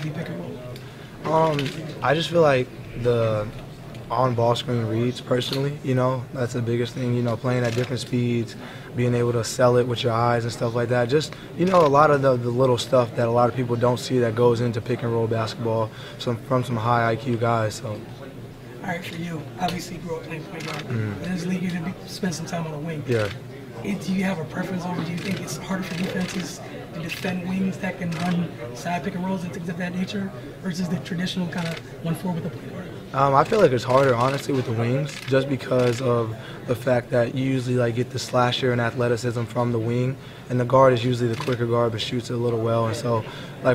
heavy pick and roll? I just feel like the on-ball screen reads, personally, that's the biggest thing, playing at different speeds, being able to sell it with your eyes and stuff like that. Just, a lot of the little stuff that a lot of people don't see that goes into pick and roll basketball from some high IQ guys. So. All right, for you, obviously you grew up playing point guard. In this league, you're going to spend some time on the wing. Yeah. Do you have a preference over, do you think it's harder for defenses to defend wings that can run side pick and rolls and things of that nature versus the traditional kind of 1-4 with the point guard? I feel like it's harder, honestly, with the wings, just because of the fact that you usually get the slasher and athleticism from the wing, and the guard is usually the quicker guard but shoots it a little well. And so,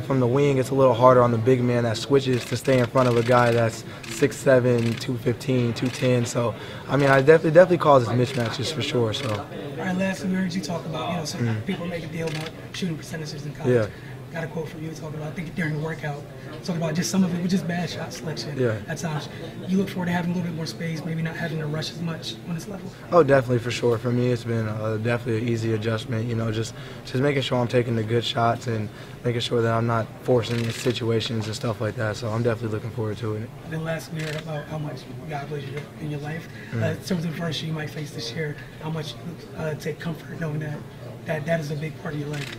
from the wing, it's a little harder on the big man that switches to stay in front of a guy that's 6'7", 215, 210. So, it definitely causes mismatches for sure. So. All right, lastly, we heard you talk about, some people make a deal about shooting percentages in college. Yeah. Got a quote from you talking about, I think during the workout, talking about just some of it was just bad shot selection at times. You look forward to having a little bit more space, maybe not having to rush as much on this level? Oh, definitely, for sure. For me, it's been definitely an easy adjustment, just making sure I'm taking the good shots and making sure that I'm not forcing situations and stuff like that. So I'm definitely looking forward to it. And then lastly, we heard about how much God bless you in your life. In terms of the first you might face this year, how much you take comfort knowing that is a big part of your life?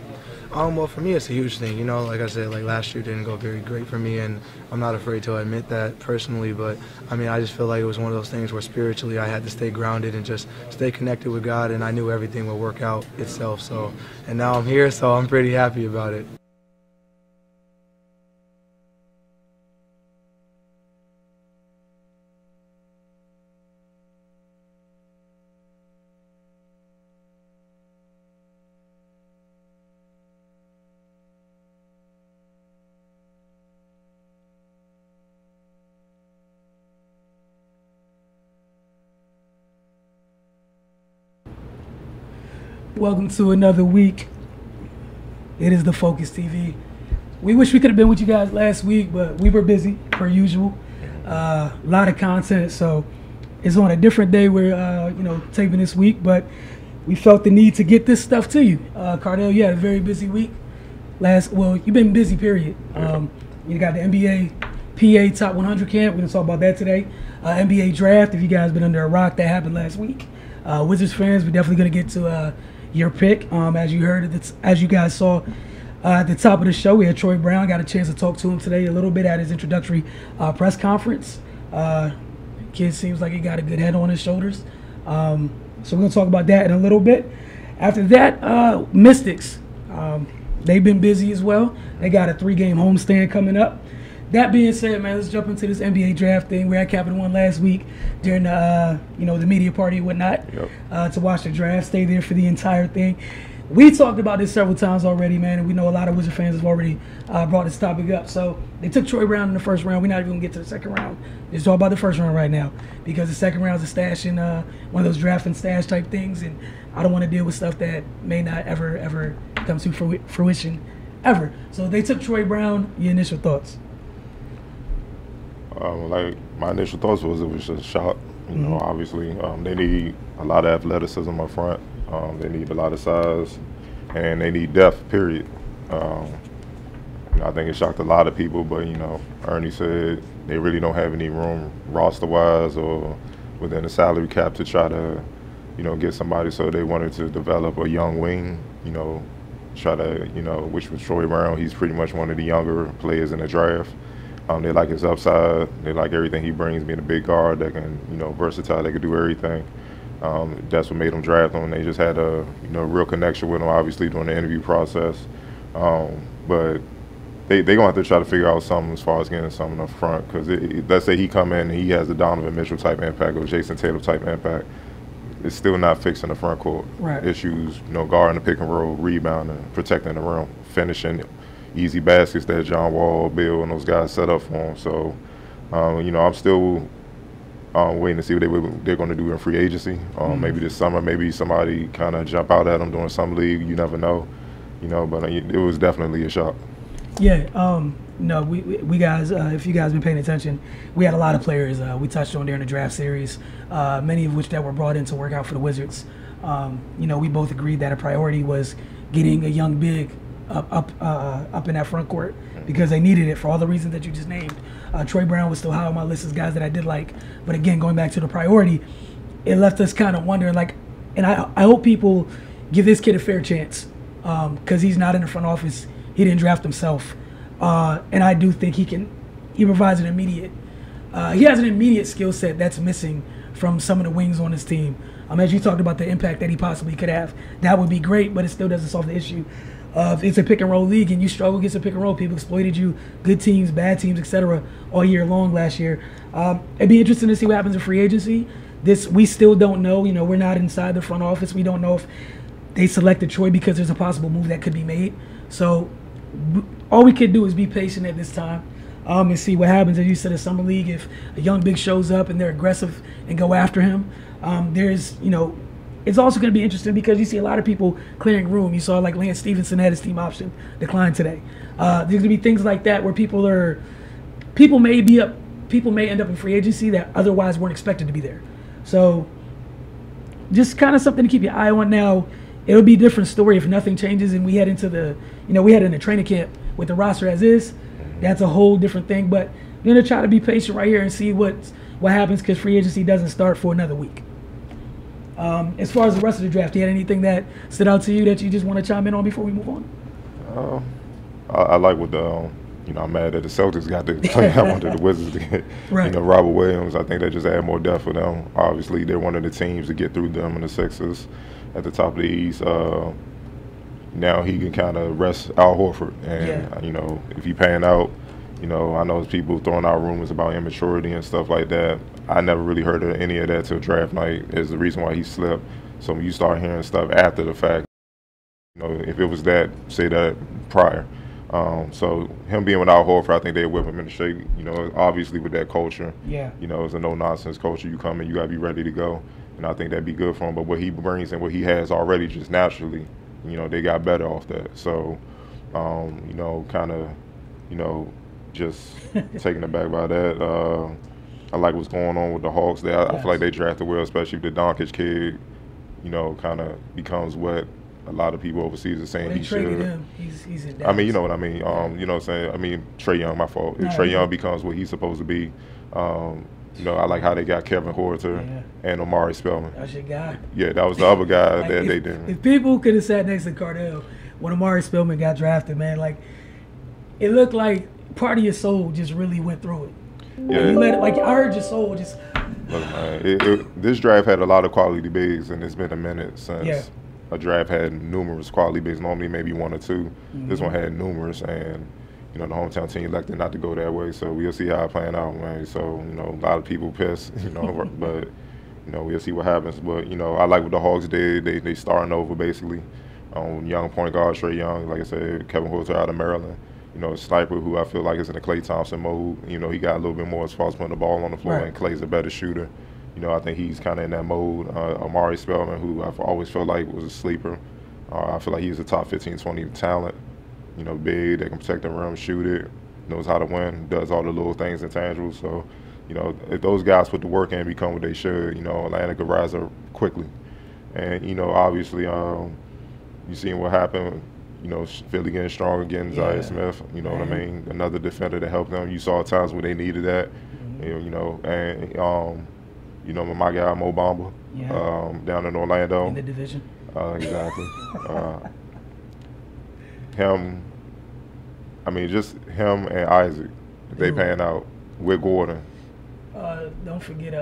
Well, for me, it's a huge thing. Like I said, last year didn't go very great for me, and I'm not afraid to admit that personally. But, I just feel like it was one of those things where spiritually I had to stay grounded and just stay connected with God, and I knew everything would work out itself. So, and now I'm here, so I'm pretty happy about it. Welcome to another week. It is the Focus TV. We wish we could have been with you guys last week, but we were busy, per usual. A lot of content, so it's on a different day we're taping this week, but we felt the need to get this stuff to you. Cardell, you had a very busy week. You've been busy, period. You got the NBPA Top 100 camp. We're going to talk about that today. NBA draft, if you guys been under a rock, that happened last week. Wizards fans, we're definitely going to get to your pick. As you heard, as you guys saw at the top of the show, we had Troy Brown. Got a chance to talk to him today a little bit at his introductory press conference. Kid seems like he got a good head on his shoulders. So we're going to talk about that in a little bit. After that, Mystics. They've been busy as well. They got a 3-game homestand coming up. That being said, man, let's jump into this NBA draft thing. We had Capital One last week during the the media party and whatnot to watch the draft. Stay there for the entire thing. We talked about this several times already, man, and we know a lot of Wizard fans have already brought this topic up. So they took Troy Brown in the first round. We're not even going to get to the second round. Let's talk about the first round right now, because the second round is a stash and one of those draft and stash type things, and I don't want to deal with stuff that may not ever come to fruition ever. So they took Troy Brown. Your initial thoughts? My initial thoughts was it was just a shock. Obviously, they need a lot of athleticism up front. They need a lot of size, and they need depth, period. I think it shocked a lot of people, but, Ernie said they really don't have any room roster-wise or within the salary cap to try to, get somebody. So they wanted to develop a young wing, try to, which was Troy Brown. He's pretty much one of the younger players in the draft. They like his upside. They like everything he brings, being a big guard that can, versatile. They can do everything. That's what made them draft him. They just had a, real connection with him, obviously, during the interview process. But they're going to have to try to figure out something as far as getting something up front. Because let's say he come in and he has the Donovan Mitchell type impact or Jason Tatum type impact. It's still not fixing the front court issues, guarding the pick and roll, rebounding, protecting the rim, finishing easy baskets that John Wall, Bill, and those guys set up for him. So, I'm still waiting to see what they're going to do in free agency. Maybe this summer, maybe somebody kind of jump out at them during some league. You never know, But it was definitely a shock. Yeah. We guys, if you guys been paying attention, we had a lot of players we touched on during the draft series, many of which that were brought in to work out for the Wizards. We both agreed that a priority was getting a young big up in that front court because they needed it for all the reasons that you just named. Troy Brown was still high on my list of guys that I did like, but again, going back to the priority, it left us kind of wondering, like, and I hope people give this kid a fair chance because he's not in the front office. He didn't draft himself, and I do think he provides an immediate. He has an immediate skill set that's missing from some of the wings on his team. As you talked about the impact that he possibly could have, that would be great, but it still doesn't solve the issue of it's a pick and roll league and you struggle against a pick and roll. People exploited you, good teams, bad teams, etc., all year long last year. It'd be interesting to see what happens in free agency. We still don't know. We're not inside the front office. We don't know if they selected Troy because there's a possible move that could be made. So all we could do is be patient at this time. And see what happens. As you said, in summer league, if a young big shows up and they're aggressive and go after him, it's also going to be interesting because you see a lot of people clearing room. You saw like Lance Stevenson had his team option decline today. There's going to be things like that where people may end up in free agency that otherwise weren't expected to be there. So just kind of something to keep your eye on. Now, it'll be a different story if nothing changes and we head into the training camp with the roster as is. That's a whole different thing, but I'm going to try to be patient right here and see what happens because free agency doesn't start for another week. As far as the rest of the draft, do you had anything that stood out to you that you just want to chime in on before we move on? I like what I'm mad that the Celtics got to play. I wanted the Wizards to get, right. Robert Williams. I think that just add more depth for them. Obviously, they're one of the teams to get through them and the Sixers at the top of the East. Now he can kind of rest Al Horford, and if he pan out, I know there's people throwing out rumors about immaturity and stuff like that. I never really heard of any of that till draft night. Is the reason why he slipped. So when you start hearing stuff after the fact, if it was that, say that prior. So him being without Horford, I think they whip him in the shape. Obviously with that culture, it's a no nonsense culture. You come in, you gotta be ready to go, and I think that'd be good for him. But what he brings and what he has already, just naturally. They got better off that. So, just taken aback by that. I like what's going on with the Hawks there. I feel like they drafted well, especially if the Doncic kid, kind of becomes what a lot of people overseas are saying he should. Him. He's in I mean, you know what I mean. You know what I'm saying? I mean, Trae Young, my fault. If Trae Young becomes what he's supposed to be, I like how they got Kevin Huerter and Omari Spellman. That's your guy. Yeah, that was the other guy that they didn't. If people could have sat next to Cardell when Omari Spellman got drafted, man, like it looked like part of your soul just really went through it. Yeah. I heard your soul just. Look, man, this draft had a lot of quality bigs, and it's been a minute since a draft had numerous quality bigs. Normally, maybe one or two. Mm-hmm. This one had numerous, and the hometown team elected not to go that way. So we'll see how it playing out, man. So a lot of people pissed, but we'll see what happens. But I like what the Hawks did. They starting over basically. Young point guard Trae Young, like I said, Kevin Huerter out of Maryland. Sniper, who I feel like is in the Klay Thompson mode. He got a little bit more as far as putting the ball on the floor, and Klay's a better shooter. I think he's kind of in that mode. Omari Spellman, who I've always felt like was a sleeper. I feel like he's a top 15, 20 talent. Big, that can protect the rim, shoot it, knows how to win, does all the little things intangible. So, if those guys put the work in and become what they should, Atlanta could rise up quickly. And, obviously, you seen what happened. Philly getting stronger, getting Zaire Smith. What I mean? Another defender to help them. You saw times when they needed that. Mm-hmm. And my guy Mo Bamba down in Orlando. In the division. Exactly. Him. I mean, just him and Isaac. They pan out with Gordon. Don't forget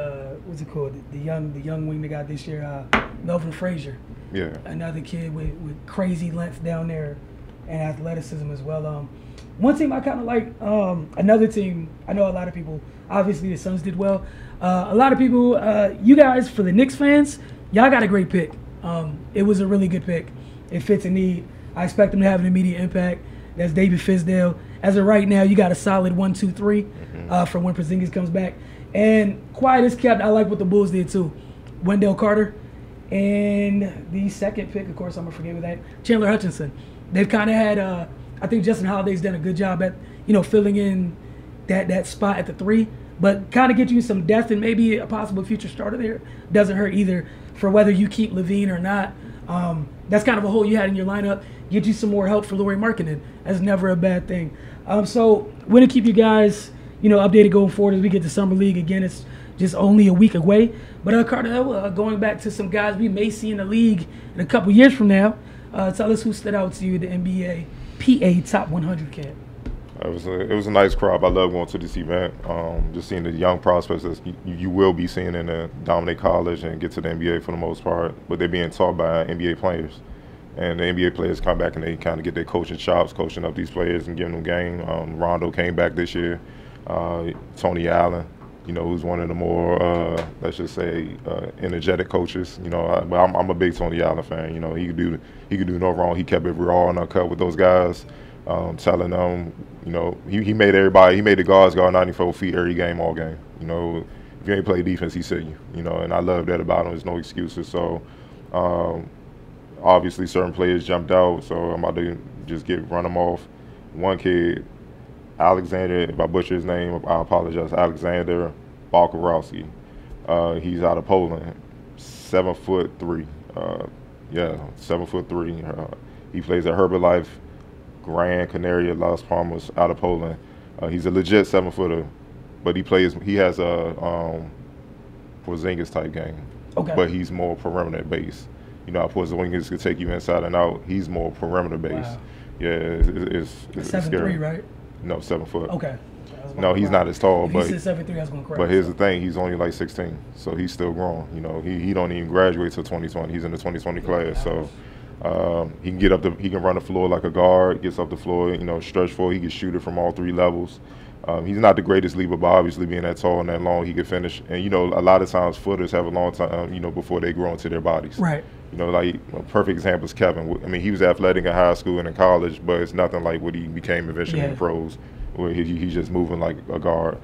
what's it called? The young wing they got this year, Melvin Frazier. Yeah. Another kid with crazy length down there and athleticism as well. One team I kind of like, another team, I know a lot of people, obviously the Suns did well. A lot of people, you guys, for the Knicks fans, y'all got a great pick. It was a really good pick. It fits a need. I expect them to have an immediate impact. That's David Fizdale. As of right now, you got a solid 1, 2, 3 for when Porzingis comes back. And quiet as kept, I like what the Bulls did too. Wendell Carter. And the second pick, of course, I'm going to forget with that, Chandler Hutchinson. They've kind of had, I think Justin Holiday's done a good job at, filling in that spot at the 3. But kind of get you some depth and maybe a possible future starter there. Doesn't hurt either for whether you keep Levine or not. That's kind of a hole you had in your lineup. Get you some more help for Lauri Markkanen. That's never a bad thing. So we're going to keep you guys, updated going forward as we get to Summer League. Again, it's just only a week away. But Cardell, going back to some guys we may see in the league in a couple years from now, tell us who stood out to you, the NBA PA Top 100 camp. It was a nice crowd. I love going to this event. Just seeing the young prospects that you will be seeing in the dominate college and get to the NBA for the most part, but they're being taught by NBA players. And the NBA players come back and they kind of get their coaching chops, coaching up these players and giving them game. Rondo came back this year. Tony Allen, who's one of the more, let's just say, energetic coaches. But I'm a big Tony Allen fan. He could do no wrong. He kept it raw and uncut with those guys, telling them, he made the guards guard 94 feet every game, all game. If you ain't play defense, he sit you. And I love that about him. There's no excuses. So. Obviously, certain players jumped out, so I'm about to just run them off. One kid, Alexander, if I butcher his name, I apologize, Alexander Balkarowski. He's out of Poland, 7'3". 7'3". He plays at Herbalife, Gran Canaria, Las Palmas, out of Poland. He's a legit 7-footer, but he has a Porzingis type game, but he's more perimeter based. Porzingis could take you inside and out. He's more perimeter based. Wow. Yeah, it's 7'3", right? No, 7 foot. Okay. No, he's not as tall. If but he said 7'3", I was going to cry. But here's the thing: he's only like 16, so he's still growing. He don't even graduate till 2020. He's in the 2020 class, so he can he can run the floor like a guard. Gets up the floor, stretch forward. He can shoot it from all 3 levels. He's not the greatest leaper, but obviously being that tall and that long, he can finish. And a lot of times footers have a long time, before they grow into their bodies. Right. Like a perfect example is Kevin. I mean, he was athletic in high school and in college, but it's nothing like what he became eventually in the pros, where he's just moving like a guard.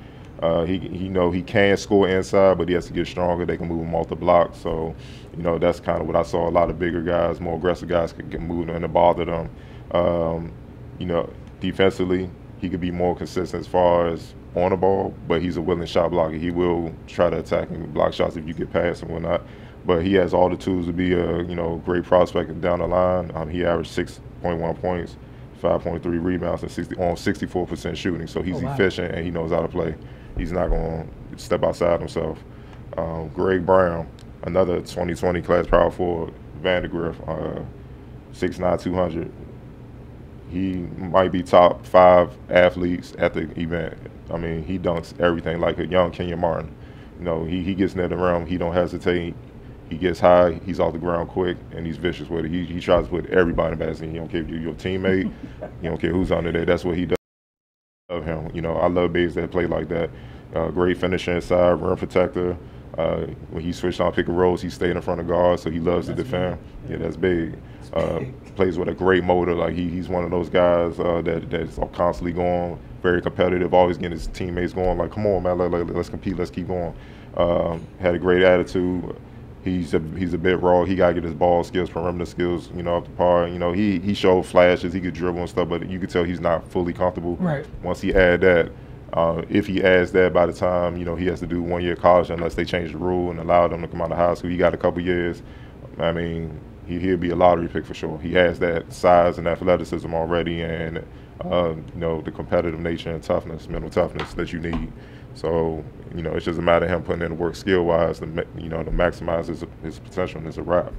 He can score inside, but he has to get stronger. They can move him off the block. So, that's kind of what I saw. A lot of bigger guys, more aggressive guys could get moved and it bothered them. Defensively, he could be more consistent as far as on the ball, but he's a willing shot blocker. He will try to attack and block shots if you get past and whatnot. But he has all the tools to be a great prospect down the line. He averaged 6.1 points, 5.3 rebounds, and 64% shooting. So he's efficient and he knows how to play. He's not going to step outside himself. Greg Brown, another 2020 class power forward, Vandergrift, 6'9", 200. He might be top 5 athletes at the event. I mean, he dunks everything like a young Kenyon Martin. He gets near the rim. He don't hesitate. He gets high. He's off the ground quick, and he's vicious with it. He tries to put everybody in the basket. He don't care if you're your teammate. He don't care who's under there. That's what he does. I love him. I love bigs that play like that. Great finisher inside, rim protector. When he switched on pick and rolls, he stayed in front of guards, so he loves to defend. Yeah, that's big. Plays with a great motor. Like he's one of those guys that's constantly going, very competitive, always getting his teammates going. Like, come on, man, let's compete, let's keep going. Had a great attitude. He's a bit raw. He gotta get his ball skills, perimeter skills, up to par. He showed flashes. He could dribble and stuff, but you could tell he's not fully comfortable. Right. Once he add that, if he adds that, by the time he has to do 1 year college, unless they change the rule and allow them to come out of high school, he got a couple years. I mean, he'll be a lottery pick for sure. He has that size and athleticism already, and the competitive nature and toughness, mental toughness that you need. So, it's just a matter of him putting in the work skill-wise to maximize his potential, and it's a wrap.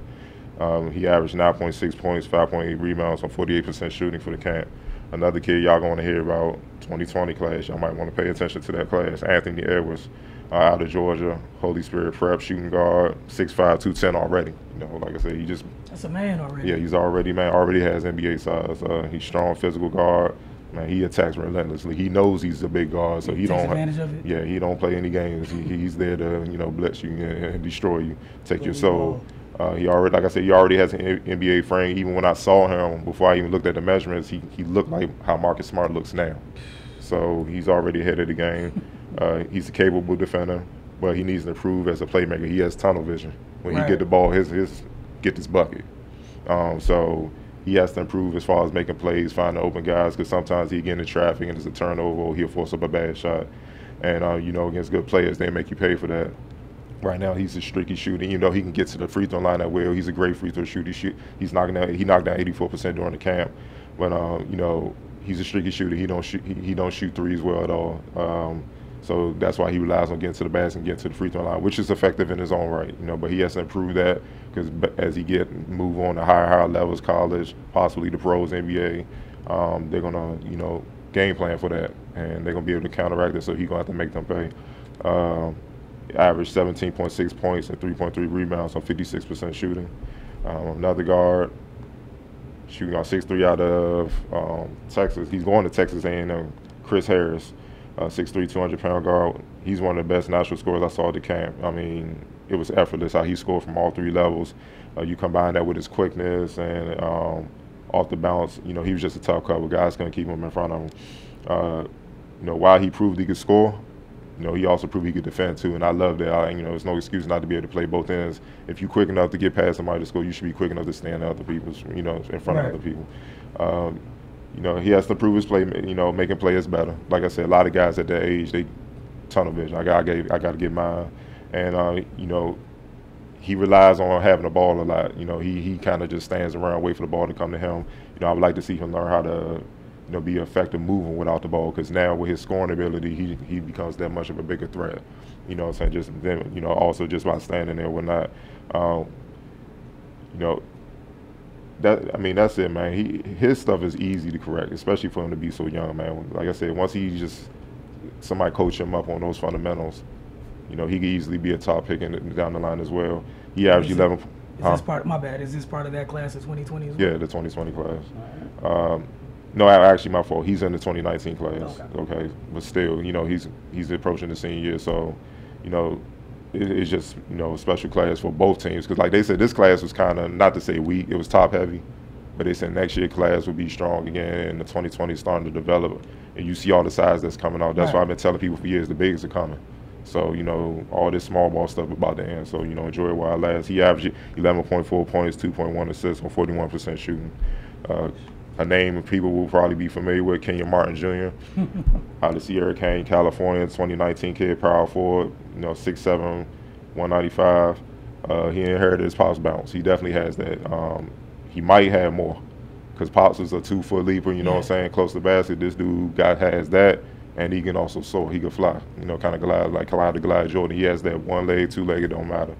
He averaged 9.6 points, 5.8 rebounds on 48% shooting for the camp. Another kid y'all going to hear about, 2020 class. Y'all might want to pay attention to that class. Anthony Edwards, out of Georgia, Holy Spirit prep, shooting guard, 6'5", 210 already. Like I said, that's a man already. Yeah, he's already has NBA size. He's strong physical guard. Man, he attacks relentlessly. He knows he's a big guard, so he don't advantage of it. Yeah, he don't play any games. He's there to blitz you and destroy you, take your soul. He already, like I said, he already has an NBA frame. Even when I saw him, before I even looked at the measurements, he looked like how Marcus Smart looks now. So he's already ahead of the game. He's a capable defender, but he needs to improve as a playmaker. He has tunnel vision. When he get the ball, get this bucket. So he has to improve as far as making plays, finding open guys, because sometimes he get into traffic and it's a turnover or he'll force up a bad shot. And, against good players, they make you pay for that. Right now, he's a streaky shooter. You know, he can get to the free throw line at will. He's a great free throw shooter. He's knocking out. He knocked down 84% during the camp, but you know, he's a streaky shooter. He don't shoot. He don't shoot threes well at all. So that's why he relies on getting to the basket and getting to the free throw line, which is effective in his own right. You know, but he has to improve that because as he move on to higher levels, college, possibly the pros, NBA, they're gonna game plan for that, and they're gonna be able to counteract it. So he's gonna have to make them pay. Average 17.6 points and 3.3 rebounds on 56% shooting. Another guard shooting on 6'3" out of Texas. He's going to Texas A&M. Chris Harris, 6'3", 200-pound guard. He's one of the best natural scorers I saw at the camp. I mean, it was effortless how he scored from all three levels. You combine that with his quickness and off the bounce, he was just a tough cover. Guys couldn't keep him in front of him. While he proved he could score, he also proved he could defend too, and I love that. There's no excuse not to be able to play both ends. If you're quick enough to get past somebody to score, you should be quick enough to stand other people's, in front of other people. He has to prove his play, making players better. Like I said, a lot of guys at that age, they tunnel vision. I got to get mine, and he relies on having the ball a lot. He kind of just stands around, wait for the ball to come to him. I would like to see him learn how to be effective moving without the ball, because now with his scoring ability, he becomes that much of a bigger threat. What I'm saying? Just then, also just by standing there, whatnot. That's it, man. His stuff is easy to correct, especially for him to be so young, man. Like I said, once somebody coach him up on those fundamentals, he could easily be a top pick down the line as well. He averaged 11. Is this part? My bad. Is this part of that class of 2020 as well? Yeah, the 2020 class. No, actually, my fault. He's in the 2019 class. Okay, but still, he's approaching the senior year, so it's just a special class for both teams, because like they said, this class was kind of, not to say weak, it was top heavy, but they said next year class will be strong again, and the 2020 is starting to develop, and you see all the size that's coming out. That's why I've been telling people for years the bigs are coming. So, all this small ball stuff about to end. So, enjoy it while it lasts. He averaged 11.4 points, 2.1 assists on 41% shooting. A name people will probably be familiar with, Kenyon Martin Jr. out of Sierra Canyon, California, 2019 kid, power forward, 6'7", 195. He inherited his Pop's bounce. He definitely has that. He might have more, because Pops is a 2-foot leaper, what I'm saying, close to the basket. This dude has that, and he can also soar. He can fly, kind of glide, like glide Jordan. He has that one leg, two leg, it don't matter.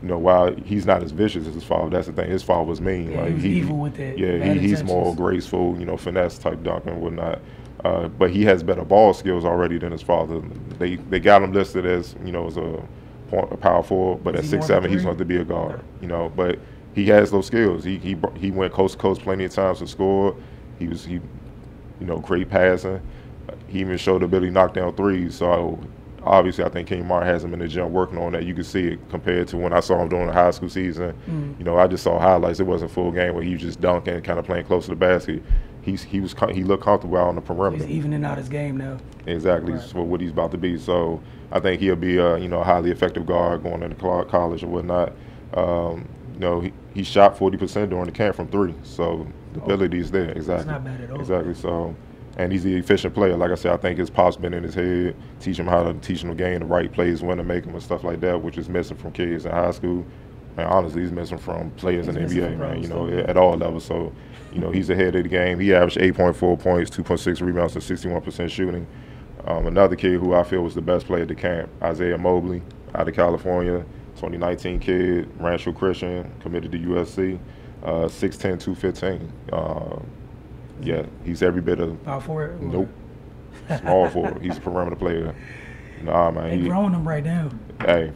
While he's not as vicious as his father, that's the thing. His father was mean. Yeah, he's evil with it. Yeah, he's more graceful, finesse type dunk and whatnot. But he has better ball skills already than his father. They got him listed as as a power forward, but at 6'7", he's going to be a guard. But he has those skills. He went coast to coast plenty of times to score. He great passing. He even showed the ability to knock down threes. So obviously, I think Kenyon Martin has him in the gym working on that. You can see it compared to when I saw him during the high school season. I just saw highlights. It wasn't a full game where he was just dunking, kind of playing close to the basket. He looked comfortable out on the perimeter. He's evening out his game now. Exactly, for what he's about to be. So I think he'll be a highly effective guard going into college or whatnot. He shot 40% during the camp from three, so the ability is there. Exactly. It's not bad at all. Exactly. So. And he's the efficient player. Like I said, I think his pop's been in his head, teach him the game, the right plays, when to make them, and stuff like that, which is missing from kids in high school. And honestly, he's missing from players in the NBA, man, at all levels. So, he's ahead of the game. He averaged 8.4 points, 2.6 rebounds, and 61% shooting. Another kid who I feel was the best player at the camp, Isaiah Mobley, out of California, 2019 kid, Rancho Christian, committed to USC, 6'10", 215. Yeah, he's every bit of power forward. Nope, small forward. He's a perimeter player. Nah, man. They're growing him right now. Hey,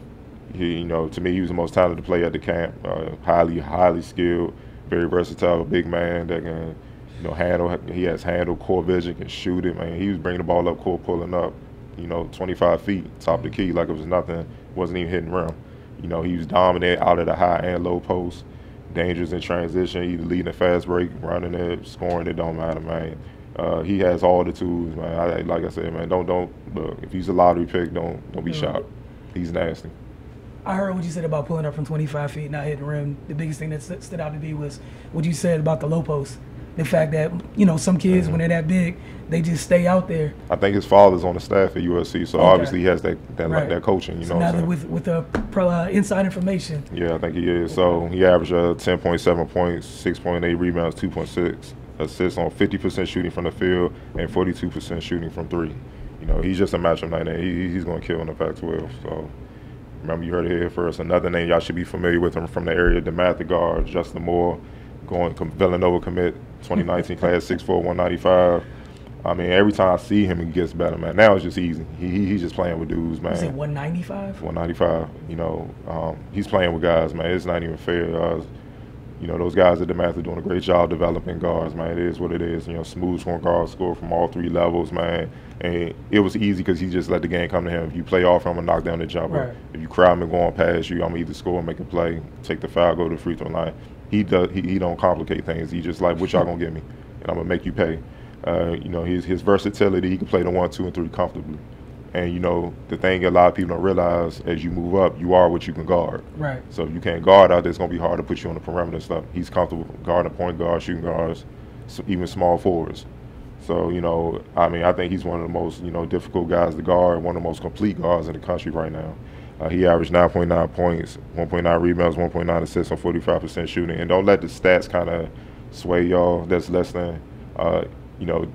to me, he was the most talented player at the camp. Highly skilled, very versatile, big man that can, handle. He has handle, core vision, can shoot it. Man, he was bringing the ball up court, pulling up, 25 feet, top of the key like it was nothing. Wasn't even hitting rim. He was dominant out of the high and low post. Dangerous in transition, either leading a fast break, running it, scoring, it don't matter, man. He has all the tools, man. Like I said, man, don't look. If he's a lottery pick, don't be shocked. He's nasty. I heard what you said about pulling up from 25 feet, not hitting the rim. The biggest thing that stood out to me was what you said about the low post. the fact that, you know, some kids, when they're that big, they just stay out there. I think his father's on the staff at USC, so obviously he has that coaching, you know. Now with the inside information. Yeah, I think he is. So he averaged 10.7 points, 6.8 rebounds, 2.6 assists on 50% shooting from the field and 42% shooting from three. You know, he's just a matchup night, and he's going to kill in the Pac-12. So remember, you heard it here first. Another name y'all should be familiar with him from the area, DeMatha guard, Justin Moore, Villanova commit, 2019 class, 6'4", 195. I mean, every time I see him, he gets better, man. Now it's just easy. He's just playing with dudes, man. Is it 195? 195. You know, he's playing with guys, man. It's not even fair. You know, those guys at DeMatha are doing a great job developing guards, man. It is what it is. You know, smooth scoring guards, score from all three levels, man. And it was easy because he just let the game come to him. If you play off him and knock down the jumper. Right. If you crowd me going past you, I'm gonna either score and make a play, take the foul, go to the free throw line. He don't complicate things. He just like, what y'all gonna give me? And I'm gonna make you pay. You know, his versatility, he can play the 1, 2, and 3 comfortably. And, you know, the thing a lot of people don't realize, as you move up, you are what you can guard. Right. So if you can't guard out there, it's going to be hard to put you on the perimeter and stuff. He's comfortable guarding point guards, shooting guards, even small forwards. So, you know, I mean, I think he's one of the most, you know, difficult guys to guard, one of the most complete guards in the country right now. He averaged 9.9 points, 1.9 rebounds, 1.9 assists on 45% shooting. And don't let the stats kind of sway y'all. That's less than, you know,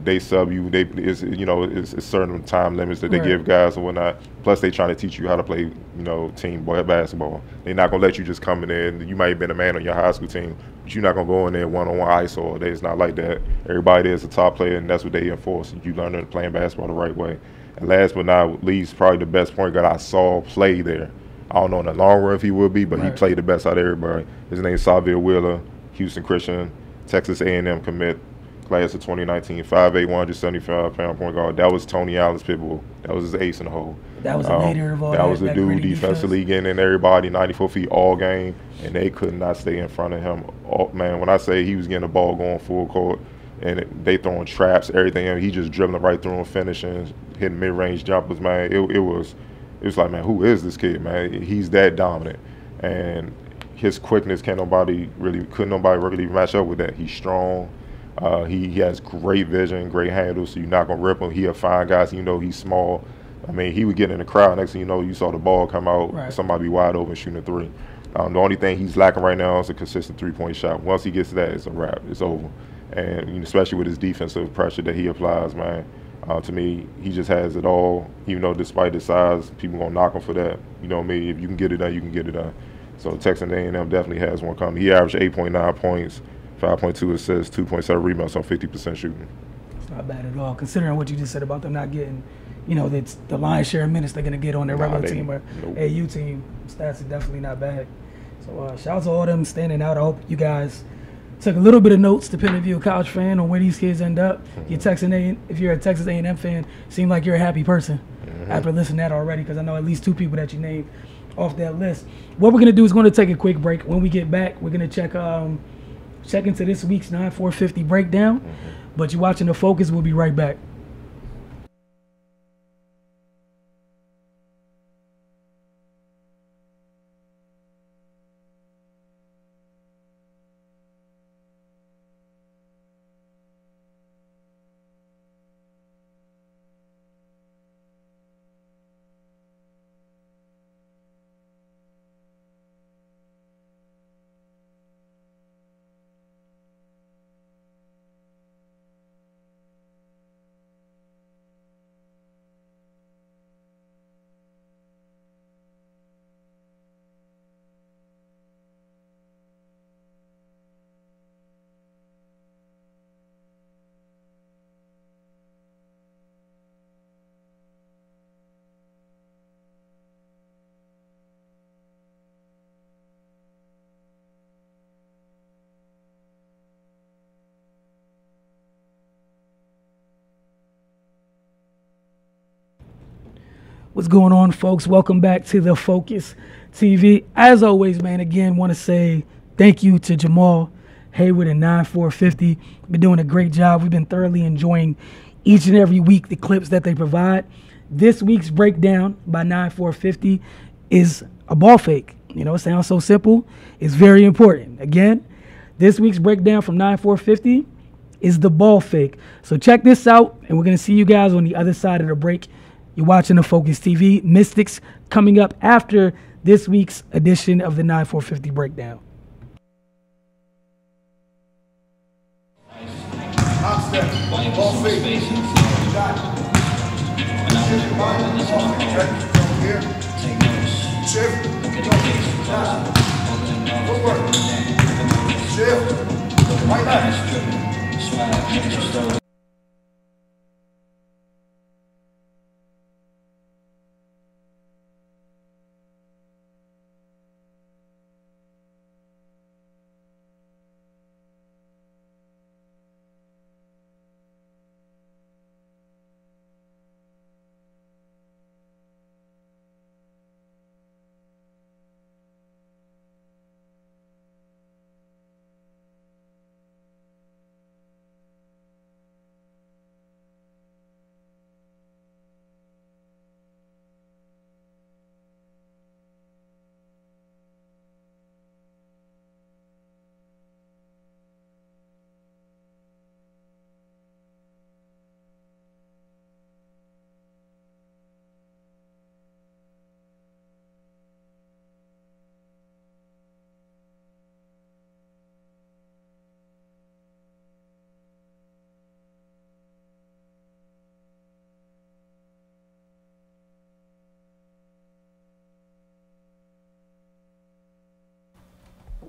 they sub you. It's certain time limits that they give guys and whatnot. Plus, they trying to teach you how to play, you know, team basketball. They're not gonna let you just come in there. And you might have been a man on your high school team, but you're not gonna go in there one-on-one ISO all day. It's not like that. Everybody there is a top player, and that's what they enforce. You learn playing basketball the right way. And last but not least, probably the best point guard I saw play there. I don't know in the long run if he will be, but he played the best out of everybody. His name's Saville Wheeler, Houston Christian, Texas A&M commit. Class of 2019, 5'8", 175-pound point guard. That was Tony Allen's pit bull. That was his ace in the hole. That was the leader of all that was the dude defensively getting in everybody 94 feet all game, and they could not stay in front of him. Oh, man, when I say he was getting the ball going full court, and they throwing traps, everything, he just dribbling right through and finishing, hitting mid-range jumpers, man. It was like, man, who is this kid, man? He's that dominant, and his quickness couldn't nobody really match up with that. He's strong. He has great vision, great handle, so you're not going to rip him. He'll find guys, you know, he's small. I mean, he would get in the crowd. Next thing you know, you saw the ball come out, somebody be wide open shooting a three. The only thing he's lacking right now is a consistent three-point shot. Once he gets to that, it's a wrap. It's over. And especially with his defensive pressure that he applies, man, to me, he just has it all. Even though despite his size, people going to knock him for that. You know me, if you can get it done, you can get it done. So Texas A&M definitely has one coming. He averaged 8.9 points. 5.2 assists, 2.7 rebounds on 50% shooting. It's not bad at all, considering what you just said about them not getting, you know, that's the lion's share of minutes they're going to get on their regular team or AU team. Stats are definitely not bad. So shout out to all them standing out. I hope you guys took a little bit of notes, depending if you're a college fan, on where these kids end up. If you're a Texas A&M fan, seem like you're a happy person after listening to that already, because I know at least 2 people that you named off that list. What we're going to do is going to take a quick break. When we get back, we're going to check into this week's 9-4-50 breakdown. But you're watching The Focus. We'll be right back. What's going on, folks? Welcome back to The Focus TV. As always, man, again, want to say thank you to Jamal Hayward and 9-4-50. Been doing a great job. We've been thoroughly enjoying each and every week the clips that they provide. This week's breakdown by 9-4-50 is a ball fake. You know, it sounds so simple. It's very important. Again, This week's breakdown from 9-4-50 is the ball fake. So check this out, and we're going to see you guys on the other side of the break. You're watching the Focus TV. Mystics coming up after this week's edition of the 9-4-50 breakdown. Ball fake. Got it. Here. Shift. Footwork. Shift. Right back.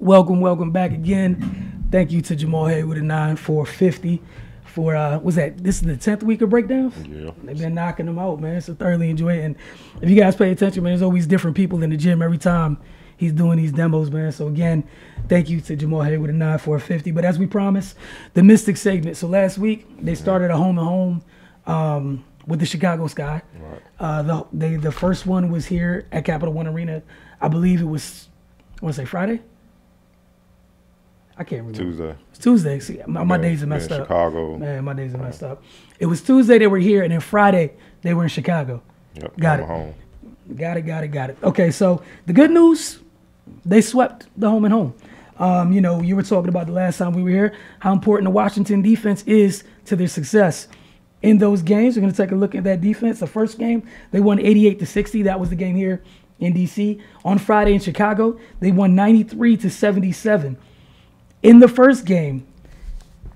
Welcome back again. Thank you to Jamal Haywood at 9-4-50 for this is the 10th week of breakdowns? Yeah. They've been knocking them out, man. So thoroughly enjoy it. And if you guys pay attention, man, there's always different people in the gym every time he's doing these demos, man. So again, thank you to Jamal Haywood at 9-4-50. But as we promised, the Mystic segment. So last week they started a home and home with the Chicago Sky. Right. The first one was here at Capital One Arena. I believe it was, I want to say Friday? I can't remember. Tuesday. It's Tuesday. See, my days are messed up. Chicago. Man, my days are messed up. It was Tuesday they were here, and then Friday they were in Chicago. Yep. Got it. Home. Got it. Okay, so the good news, they swept the home and home. You were talking about the last time we were here, how important the Washington defense is to their success. In those games, we're going to take a look at that defense. The first game, they won 88-60. That was the game here in D.C. On Friday in Chicago, they won 93-77. In the first game,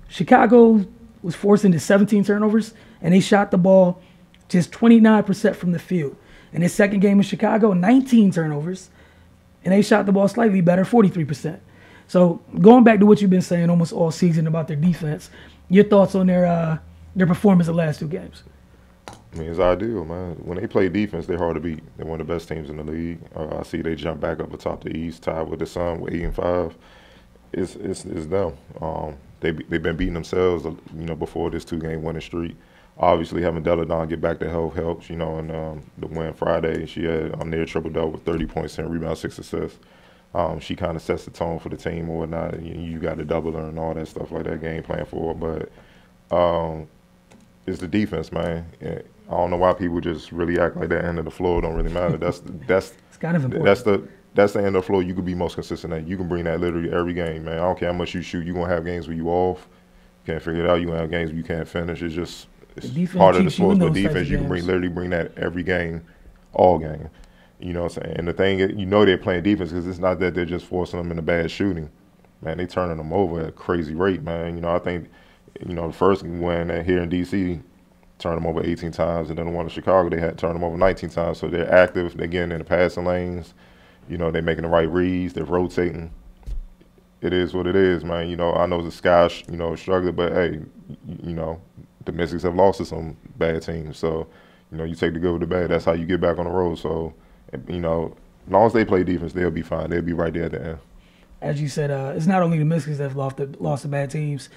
Chicago was forced into 17 turnovers, and they shot the ball just 29% from the field. In the second game in Chicago, 19 turnovers, and they shot the ball slightly better, 43%. So going back to what you've been saying almost all season about their defense, your thoughts on their performance the last two games? I mean, it's ideal, man. When they play defense, they're hard to beat. They're one of the best teams in the league. I see they jump back up atop the East, tied with the Sun with 8-5. It's them. They've been beating themselves, before this 2-game winning streak. Obviously, having Deladon get back to health helps, and the win Friday, she had near triple-double with 30 points, 10 rebounds, 6 assists. She kind of sets the tone for the team or whatnot. You got to double her and all that stuff like that, game plan for her. But it's the defense, man. I don't know why people just really act like that end of the floor don't really matter. That's it's kind of important. That's the end of the floor you could be most consistent at. You can bring that literally every game, man. I don't care how much you shoot. You're going to have games where you off. You can't figure it out. You're going to have games where you can't finish. It's part of the sport. But defense, you can literally bring that every game, all game. You know what I'm saying? And the thing is, they're playing defense because it's not that they're just forcing them into bad shooting. Man, they turning them over at a crazy rate, man. I think, the first win here in D.C., turned them over 18 times. And then the one in Chicago, they had turned them over 19 times. So they're active. They're getting in the passing lanes. They're making the right reads. They're rotating. It is what it is, man. I know the Sky, struggling, but hey, the Mystics have lost to some bad teams. So, you take the good with the bad. That's how you get back on the road. So, as long as they play defense, they'll be fine. They'll be right there at the end. As you said, it's not only the Mystics that have lost to bad teams.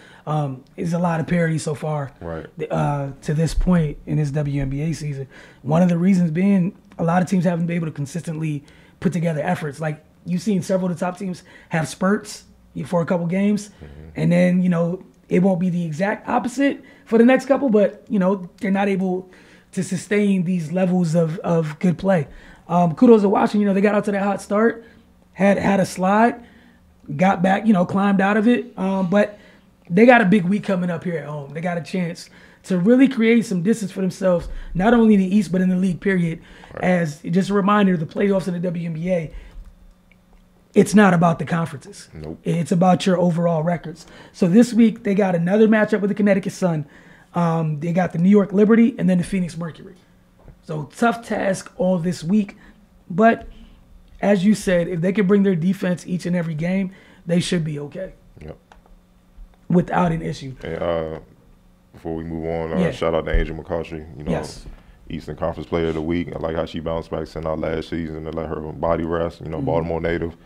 It's a lot of parity so far to this point in this WNBA season. One of the reasons being a lot of teams haven't been able to consistently put together efforts. Like you've seen several of the top teams have spurts for a couple games, and then it won't be the exact opposite for the next couple, but they're not able to sustain these levels of good play. Kudos to Washington. They got out to that hot start, had a slide, got back, climbed out of it. But they got a big week coming up here at home. They got a chance to really create some distance for themselves, not only in the East, but in the league, period. Right. As just a reminder, the playoffs in the WNBA, it's not about the conferences. Nope. It's about your overall records. So this week, they got another matchup with the Connecticut Sun. They got the New York Liberty and then the Phoenix Mercury. So tough task all this week. But as you said, if they can bring their defense each and every game, they should be okay. Yep. Without an issue. And, before we move on, shout out to Angel McCautry, yes. Eastern Conference Player of the Week. I like how she bounced back since our last season to let her body rest. Baltimore native,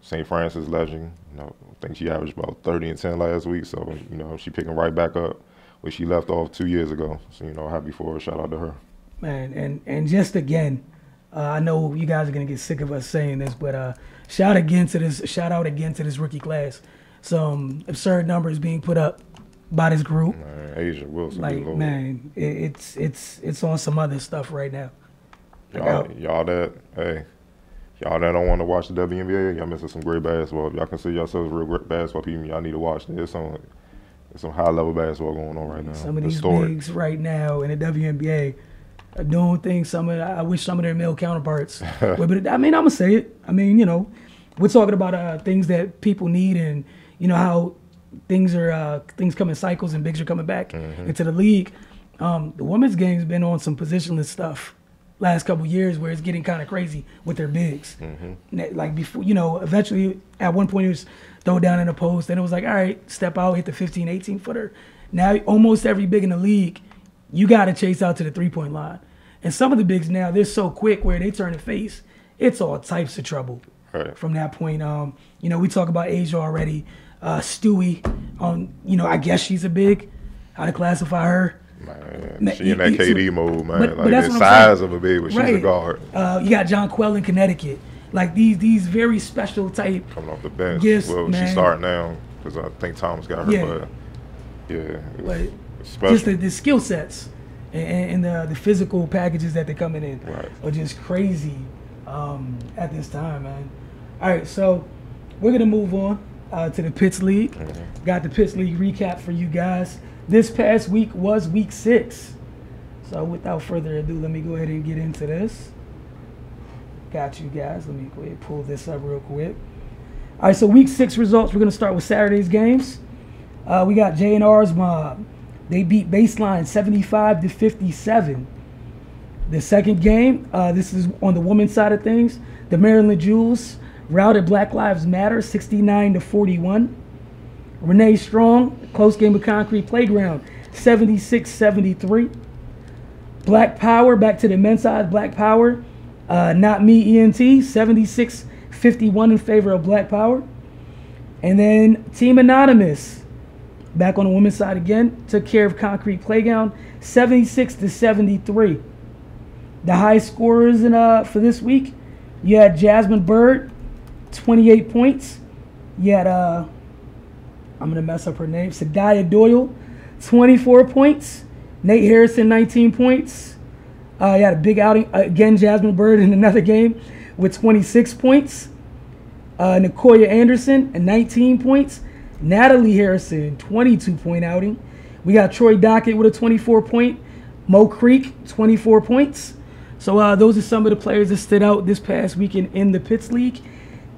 St. Francis legend. I think she averaged about 30 and 10 last week. So, she picking right back up where she left off 2 years ago. So, happy for her. Shout out to her. Man, and just again, I know you guys are gonna get sick of us saying this, but shout out again to this rookie class. Some absurd numbers being put up by this group. Man, Asia Wilson. It's on some other stuff right now. Y'all that don't want to watch the WNBA, y'all missing some great basketball. If y'all consider yourselves real great basketball people, y'all need to watch this. There's some high level basketball going on right now. Some of these bigs right now in the WNBA are doing things. I wish some of their male counterparts. But I'm gonna say it. We're talking about things that people need, and how things come in cycles and bigs are coming back into the league. The women's game's been on some positionless stuff last couple of years where it's getting kind of crazy with their bigs. Like before, eventually at one point it was throw down in a post, then it was like, all right, step out, hit the 15, 18 footer. Now almost every big in the league, you got to chase out to the 3-point line. And some of the bigs now, they're so quick where they turn the face. It's all types of trouble from that point. We talk about Asia already. Stewie, I guess she's a big. How to classify her? Man, she in that KD mode, man. But that's the size of a big, but she's a guard. You got John Quell in Connecticut. Like these very special type coming off the bench. Gifts, she's starting now because I think Thomas got her. But just the skill sets and the physical packages that they're coming in are just crazy at this time, man. All right, so we're gonna move on to the Pitts League. Got the Pitts League recap for you guys. This past week was week 6. So without further ado, let me go ahead and get into this. Got you guys. Let me go ahead and pull this up real quick. All right, so week 6 results. We're going to start with Saturday's games. We got J&R's Mob. They beat Baseline 75-57. The second game, this is on the women's side of things. The Maryland Jewels routed Black Lives Matter 69-41. Renee Strong, close game of Concrete Playground, 76-73. Black Power, back to the men's side, Black Power, Not Me ENT, 76-51 in favor of Black Power. And then Team Anonymous, back on the women's side again, took care of Concrete Playground, 76-73. The high scorers for this week, you had Jasmine Bird, 28 points. You had, I'm going to mess up her name, Sadaya Doyle, 24 points. Nate Harrison, 19 points. You had a big outing, again, Jasmine Bird in another game with 26 points. Nicoya Anderson, 19 points. Natalie Harrison, 22-point outing. We got Troy Dockett with a 24-point. Mo Creek, 24 points. So those are some of the players that stood out this past weekend in the Pitts League.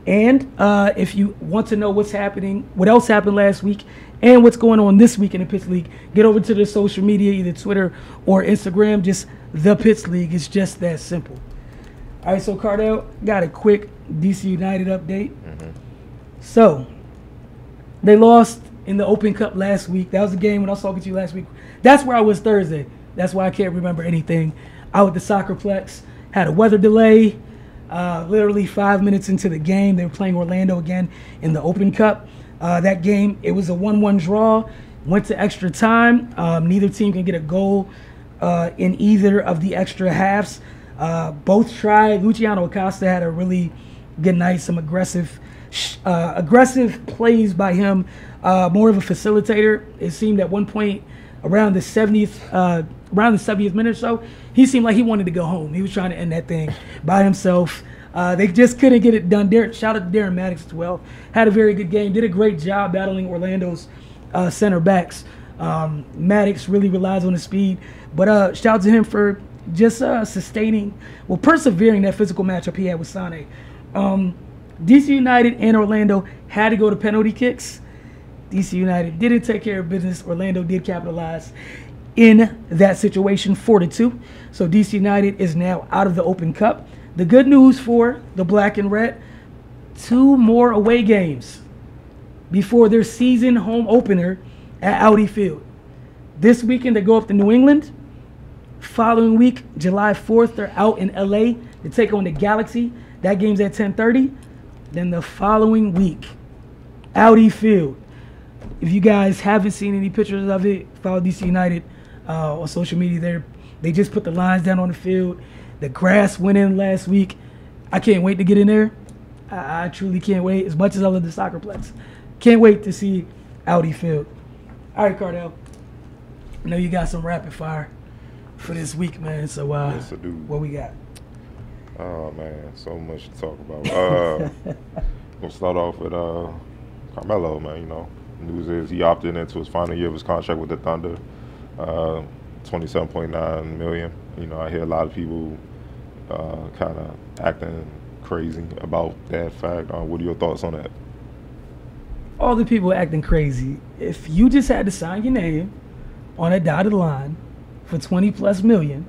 And if you want to know what's happening, what else happened last week, and what's going on this week in the Pitts League, get over to the social media, either Twitter or Instagram, just the Pitts League. It's just that simple. All right, so Cardell, got a quick DC United update. So they lost in the Open Cup last week. That was the game when I was talking to you last week. That's where I was Thursday. That's why I can't remember anything. Out at the Soccerplex, had a weather delay. Literally 5 minutes into the game, they were playing Orlando again in the Open Cup. That game, it was a 1-1 draw, went to extra time. Neither team can get a goal in either of the extra halves. Both tried. Luciano Acosta had a really good night, some aggressive plays by him, more of a facilitator. It seemed at one point around the 70th minute or so, he seemed like he wanted to go home. He was trying to end that thing by himself. They just couldn't get it done. Shout out to Darren Maddox as well. Had a very good game. Did a great job battling Orlando's center backs. Maddox really relies on his speed. But shout out to him for just persevering that physical matchup he had with Sane. DC United and Orlando had to go to penalty kicks. DC United didn't take care of business. Orlando did capitalize in that situation 4-2. So DC United is now out of the Open Cup. The good news for the Black and Red, 2 more away games before their season home opener at Audi Field. This weekend they go up to New England. Following week, July 4th, they're out in LA to take on the Galaxy. That game's at 10:30. Then the following week, Audi Field. If you guys haven't seen any pictures of it, follow DC United on social media there. They just put the lines down on the field. The grass went in last week. I can't wait to get in there. I truly can't wait. As much as I love the soccerplex, can't wait to see Audi Field. All right, Cardell. I know you got some rapid fire for this week, man. So Yes, I do. what we got? Oh man, so much to talk about. We'll start off with Carmelo, man. You know, news is he opted into his final year of his contract with the Thunder, $27.9 million. You know, I hear a lot of people kind of acting crazy about that fact. What are your thoughts on that? All the people acting crazy. If you just had to sign your name on a dotted line for $20+ million,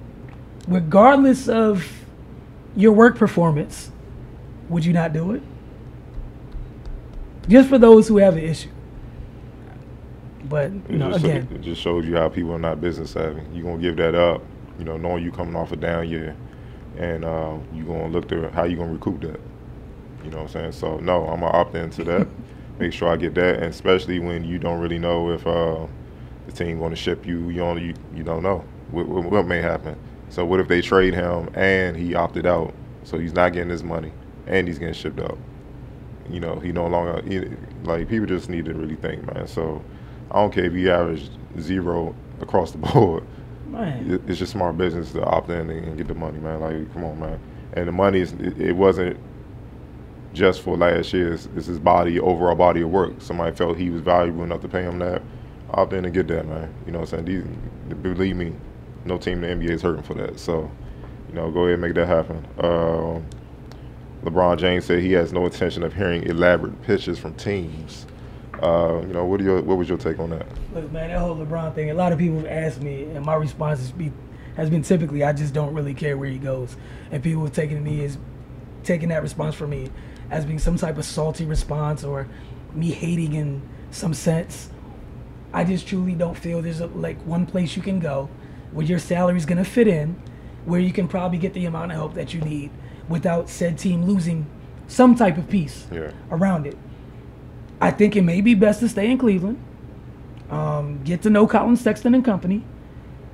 regardless of your work performance, would you not do it? Just for those who have an issue. But, again. It just shows you how people are not business savvy. You're going to give that up, you know, knowing you coming off a down year, and you're going to look to how you're going to recoup that. You know what I'm saying? So, no, I'm going to opt into that. Make sure I get that, and especially when you don't really know if the team going to ship you. You don't know what may happen. So what if they trade him and he opted out? So he's not getting his money and he's getting shipped out. You know, he no longer like people just need to really think, man. So I don't care if you average 0 across the board. Man. It's just smart business to opt in and get the money, man. Like, come on, man. And the money it wasn't just for last year. It's his overall body of work. Somebody felt he was valuable enough to pay him that. Opt in and get that, man. You know what I'm saying? Believe me, no team in the NBA is hurting for that. So, you know, go ahead and make that happen. LeBron James said he has no intention of hearing elaborate pitches from teams. You know, what was your take on that? Look, man, that whole LeBron thing, a lot of people have asked me, and my response has been typically, I just don't really care where he goes. And people have taken that response from me as being some type of salty response or me hating in some sense. I just truly don't feel there's one place you can go where your salary's going to fit in, where you can probably get the amount of help that you need without said team losing some type of piece around it. I think it may be best to stay in Cleveland, get to know Colin Sexton and company,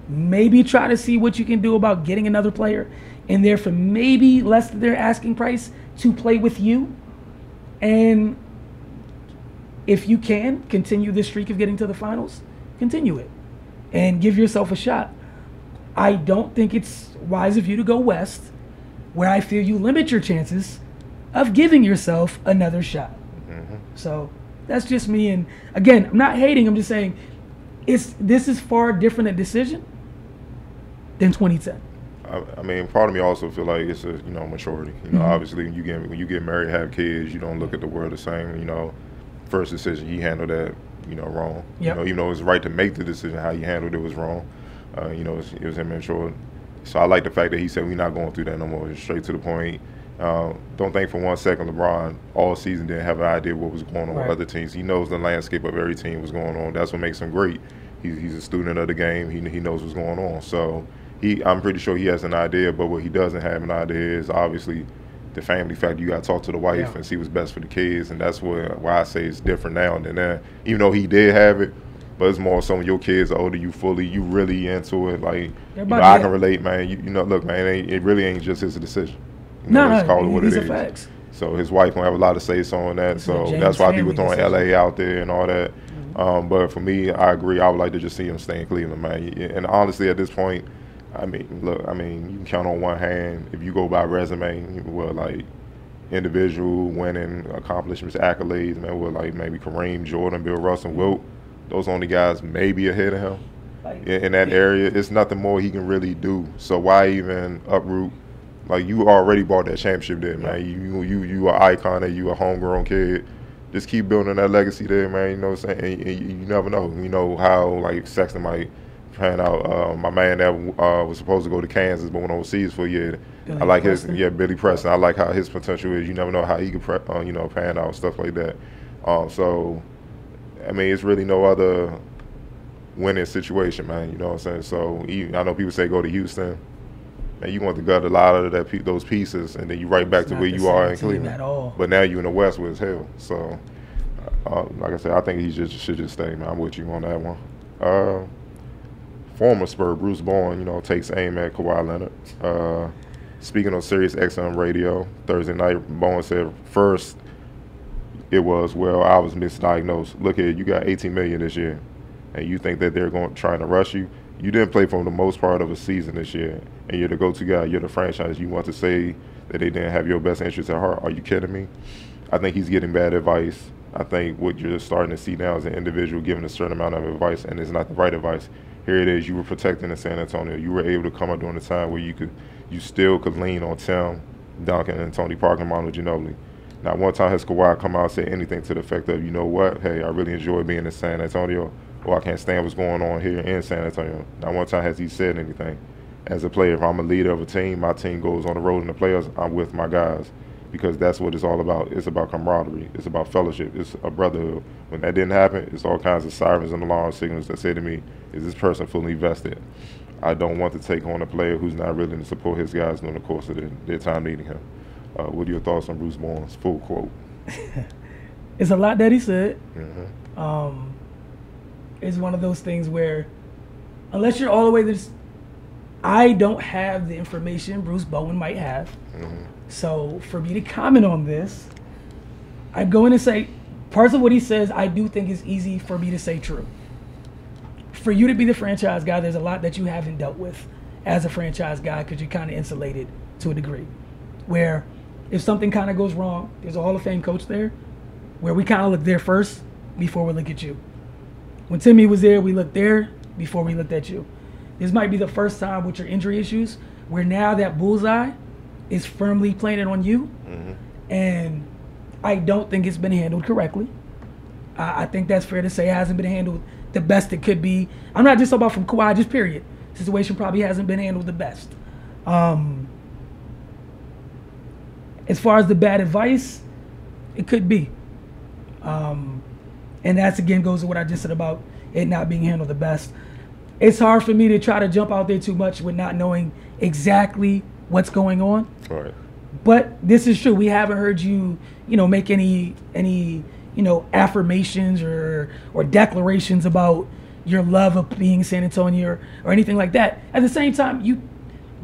maybe try to see what you can do about getting another player in there for maybe less than their asking price to play with you. And if you can continue this streak of getting to the finals, continue it and give yourself a shot. I don't think it's wise of you to go west, where I feel you limit your chances of giving yourself another shot. Mm-hmm. So that's just me. And again, I'm not hating. I'm just saying this is far different a decision than 2010. I mean, part of me also feel like it's a maturity. You know, obviously when you get married, have kids, you don't look at the world the same. You know, first decision he handled that wrong. Yep. You know, even though it was right to make the decision, how he handled it was wrong. It was immature. So I like the fact that he said we're not going through that no more. Just straight to the point. Don't think for 1 second LeBron all season didn't have an idea what was going on with other teams. He knows the landscape of every team was going on. That's what makes him great. He's a student of the game. He knows what's going on. So I'm pretty sure he has an idea, but what he doesn't have an idea is obviously the family factor. You got to talk to the wife and see what's best for the kids, and that's why I say it's different now than then. Even though he did have it, but it's more so when your kids are older, you really into it. Like, I can relate, man. Look, man, it really ain't just his decision. No, call it what it these are is. Facts. So his wife gonna have a lot to say so on that. So that's why people throwing LA out there and all that. Mm-hmm. But for me, I agree. I would like to just see him stay in Cleveland, man. And honestly, at this point, I mean, you can count on one hand if you go by resume. Well, like individual winning accomplishments, accolades, man, with like maybe Kareem, Jordan, Bill Russell, Wilt, those only guys maybe ahead of him in that area. It's nothing more he can really do. So why even uproot? Like, you already bought that championship there, man. You an icon there, you a homegrown kid. Just keep building that legacy there, man. You know what I'm saying? And you never know. You know how, like, Sexton might pan out. My man that was supposed to go to Kansas but went overseas for a year. I like Preston. Billy Preston. I like how his potential is. You never know how he could, pan out, stuff like that. So, I mean, it's really no other winning situation, man. You know what I'm saying? So, I know people say go to Houston. And you want to gut a lot of those pieces, and then you right back to where you are in Cleveland. But now you're in the West where it's hell. So, like I said, I think he should just stay, man. I'm with you on that one. Former Spur Bruce Bowen, takes aim at Kawhi Leonard. Speaking on Sirius XM radio Thursday night, Bowen said, first, it was, well, I was misdiagnosed. Look here, you got $18 million this year, and you think that they're trying to rush you? You didn't play for the most part of a season this year, and you're the go-to guy. You're the franchise. You want to say that they didn't have your best interests at heart? Are you kidding me? I think he's getting bad advice. I think what you're starting to see now is an individual giving a certain amount of advice, and it's not the right advice. Here it is. You were protecting in San Antonio. You were able to come up during the time where you still could lean on Tim Duncan and Tony Parker and Manu Ginobili. Not one time has Kawhi come out and say anything to the effect of, you know what, hey, I really enjoy being in San Antonio, or I can't stand what's going on here in San Antonio. Not one time has he said anything. As a player, if I'm a leader of a team, my team goes on the road in the playoffs, I'm with my guys, because that's what it's all about. It's about camaraderie. It's about fellowship. It's a brotherhood. When that didn't happen, it's all kinds of sirens and alarm signals that say to me, is this person fully vested? I don't want to take on a player who's not willing to support his guys during the course of their time needing him. What are your thoughts on Bruce Bowen's full quote? It's a lot that he said. Mm-hmm. It's one of those things where, unless you're all the way this, I don't have the information Bruce Bowen might have. Mm-hmm. So for me to comment on this, I go in and say, parts of what he says, I do think is easy for me to say true. For you to be the franchise guy, there's a lot that you haven't dealt with as a franchise guy because you're kind of insulated to a degree. Where if something kind of goes wrong, there's a Hall of Fame coach there, where we kind of look there first before we look at you. When Timmy was there, we looked there before we looked at you. This might be the first time with your injury issues where now that bullseye is firmly planted on you. Mm-hmm. And I don't think it's been handled correctly. I think that's fair to say. It hasn't been handled the best it could be. I'm not just talking about from Kawhi, just period. Situation probably hasn't been handled the best. As far as the bad advice, it could be. And that's, again, goes to what I just said about it not being handled the best. It's hard for me to try to jump out there too much with not knowing exactly what's going on. All right. But this is true. We haven't heard you, make any affirmations or declarations about your love of being San Antonio or anything like that. At the same time,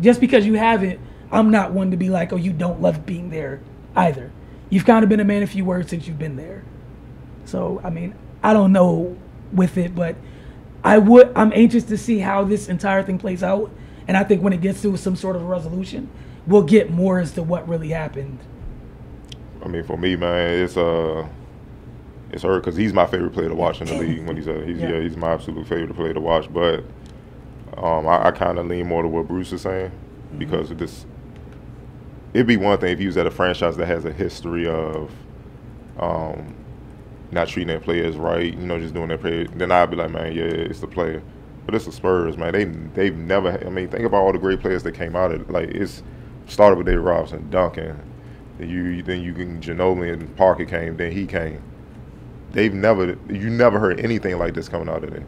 just because you haven't, I'm not one to be like, oh, you don't love being there either. You've kind of been a man of few words since you've been there. So, I mean, I don't know with it, but I'm anxious to see how this entire thing plays out. And I think when it gets to some sort of a resolution, we'll get more as to what really happened. I mean, for me, man, it's hard because he's my favorite player to watch in the league. When he's my absolute favorite player to watch. But I kind of lean more to what Bruce is saying because of this. It'd be one thing if he was at a franchise that has a history of not treating their players right, just doing their play. Then I'd be like, man, yeah, it's the player. But it's the Spurs, man. They've never. I mean, think about all the great players that came out of it. Like, it's started with David Robinson, Duncan. Then you can Ginobili and Parker came. Then he came. You never heard anything like this coming out of there.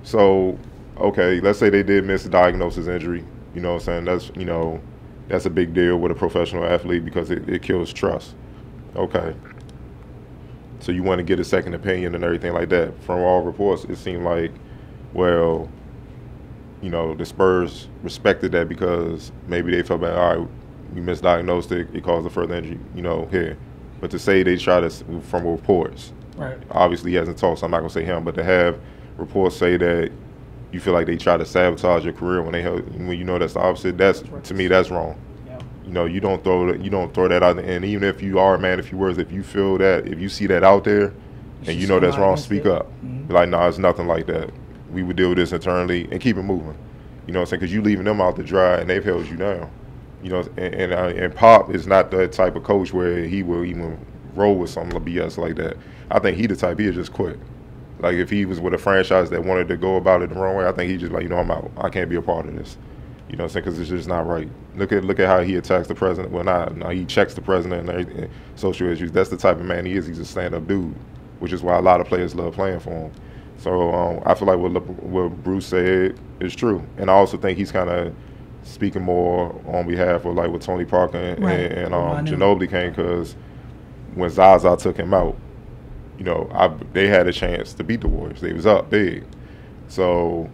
So okay, let's say they did misdiagnose his injury. You know what I'm saying? That's a big deal with a professional athlete because it kills trust. Okay. So you want to get a second opinion and everything like that. From all reports, it seemed like, well, the Spurs respected that because maybe they felt all right, we misdiagnosed it, it caused a further injury, here. But to say they try to, from reports, right? Obviously he hasn't talked, so I'm not going to say him, but to have reports say that you feel like they try to sabotage your career when you know that's the opposite, to me, that's wrong. Yeah. You know, you don't throw that out there. And even if you are a man, if you feel that, if you see that out there, and you know that's wrong, speak up. Be like, nah, it's nothing like that. We would deal with this internally and keep it moving. You know what I'm saying? Because you leaving them out to dry and they've held you down. You know, and Pop is not the type of coach where he will even roll with something BS like that. I think he the type, he'll just quit. Like if he was with a franchise that wanted to go about it the wrong way, I think he just like, you know, I'm out. I can't be a part of this. You know what I'm saying? Because it's just not right. Look at how he attacks the president. Well, he checks the president and everything, social issues. That's the type of man he is. He's a stand-up dude, which is why a lot of players love playing for him. So I feel like what Bruce said is true. And I also think he's kind of speaking more on behalf of like with Tony Parker and Ginobili came, because when Zaza took him out, you know, they had a chance to beat the Warriors. They was up big. So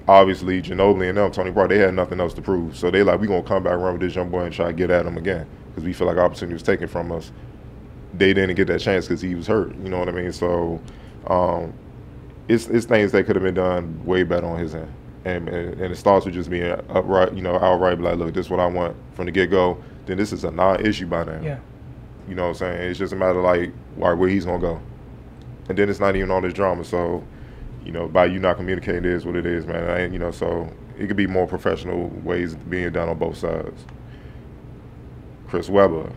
obviously Ginobili and them, Tony Parker, they had nothing else to prove. So they like, we going to come back around with this young boy and try to get at him again, because we feel like opportunity was taken from us. They didn't get that chance because he was hurt. You know what I mean? So it's things that could have been done way better on his end. And it starts with just being upright, you know, outright, like, look, this is what I want from the get-go. Then this is a non-issue by now. Yeah. You know what I'm saying? It's just a matter of, like, where he's going to go. And then it's not even all this drama. So, you know, by you not communicating, it is what it is, man. And, you know, so it could be more professional ways being done on both sides. Chris Webber,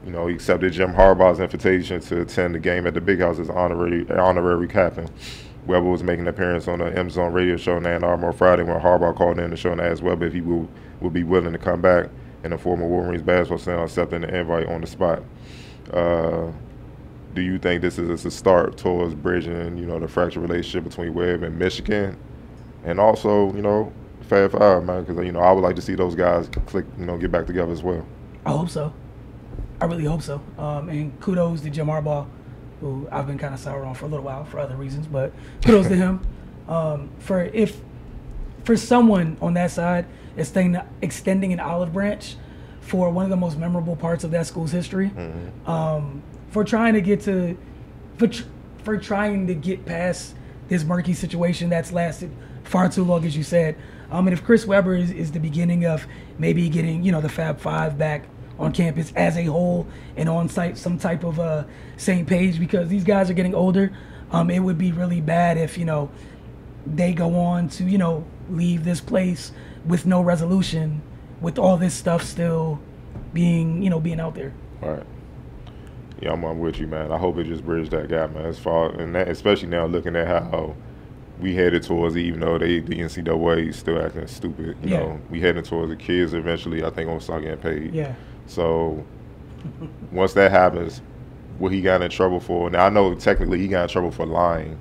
you know, he accepted Jim Harbaugh's invitation to attend the game at the Big House as honorary captain. Webber was making an appearance on the M-Zone radio show in Ann Arbor on Friday when Harbaugh called in the show and asked Webber if he would be willing to come back, and the former Wolverines basketball center accepting the invite on the spot. Do you think this is a start towards bridging, you know, the fractured relationship between Webb and Michigan, and also, you know, Fab Five, man? Because, you know, I would like to see those guys click, you know, get back together as well. I hope so. I really hope so. And kudos to Jim Harbaugh, who I've been kind of sour on for a little while for other reasons, but kudos to him. For someone on that side extending an olive branch for one of the most memorable parts of that school's history, for trying to get past this murky situation that's lasted far too long, as you said. And if Chris Webber is the beginning of maybe getting, you know, the Fab Five back on campus as a whole and on site, some type of same page, because these guys are getting older. It would be really bad if, you know, they go on to, you know, leave this place with no resolution, with all this stuff still being out there. All right. Yeah, I'm with you, man. I hope it just bridged that gap, man. As far and that, especially now looking at how we headed towards it, even though the NCAA is still acting stupid. You know, we heading towards the kids eventually, I think, gonna start getting paid. Yeah. So once that happens, what he got in trouble for? Now I know technically he got in trouble for lying,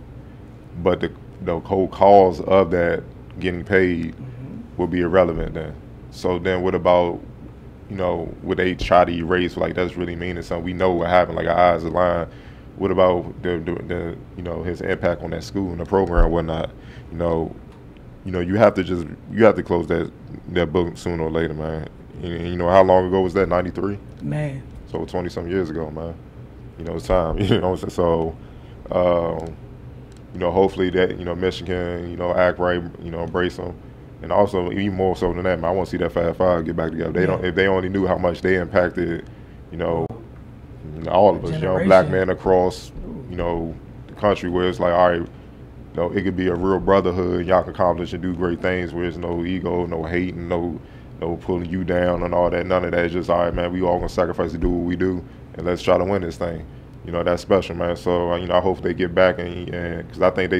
but the whole cause of that getting paid will be irrelevant then. So then what about, you know, would they try to erase, like, that's really meaning something? We know what happened, like our eyes are lying. What about the you know, his impact on that school and the program and whatnot? You know, you have to close that book sooner or later, man. And, you know, how long ago was that? 93? Man. So 20-some years ago, man. You know, it's time. You know, so you know, hopefully that, you know, Michigan, you know, act right, you know, embrace them. And also, even more so than that, man, I want to see that Fab Five get back together. If they only knew how much they impacted, you know, all of us, young black men across, you know, the country, where it's like, all right, you know, it could be a real brotherhood. Y'all can accomplish and do great things where there's no ego, no hate, and no pulling you down and all that. None of that. It's just, all right, man, we all gonna sacrifice to do what we do, and let's try to win this thing. You know, that's special, man. So, you know, I hope they get back, and because I think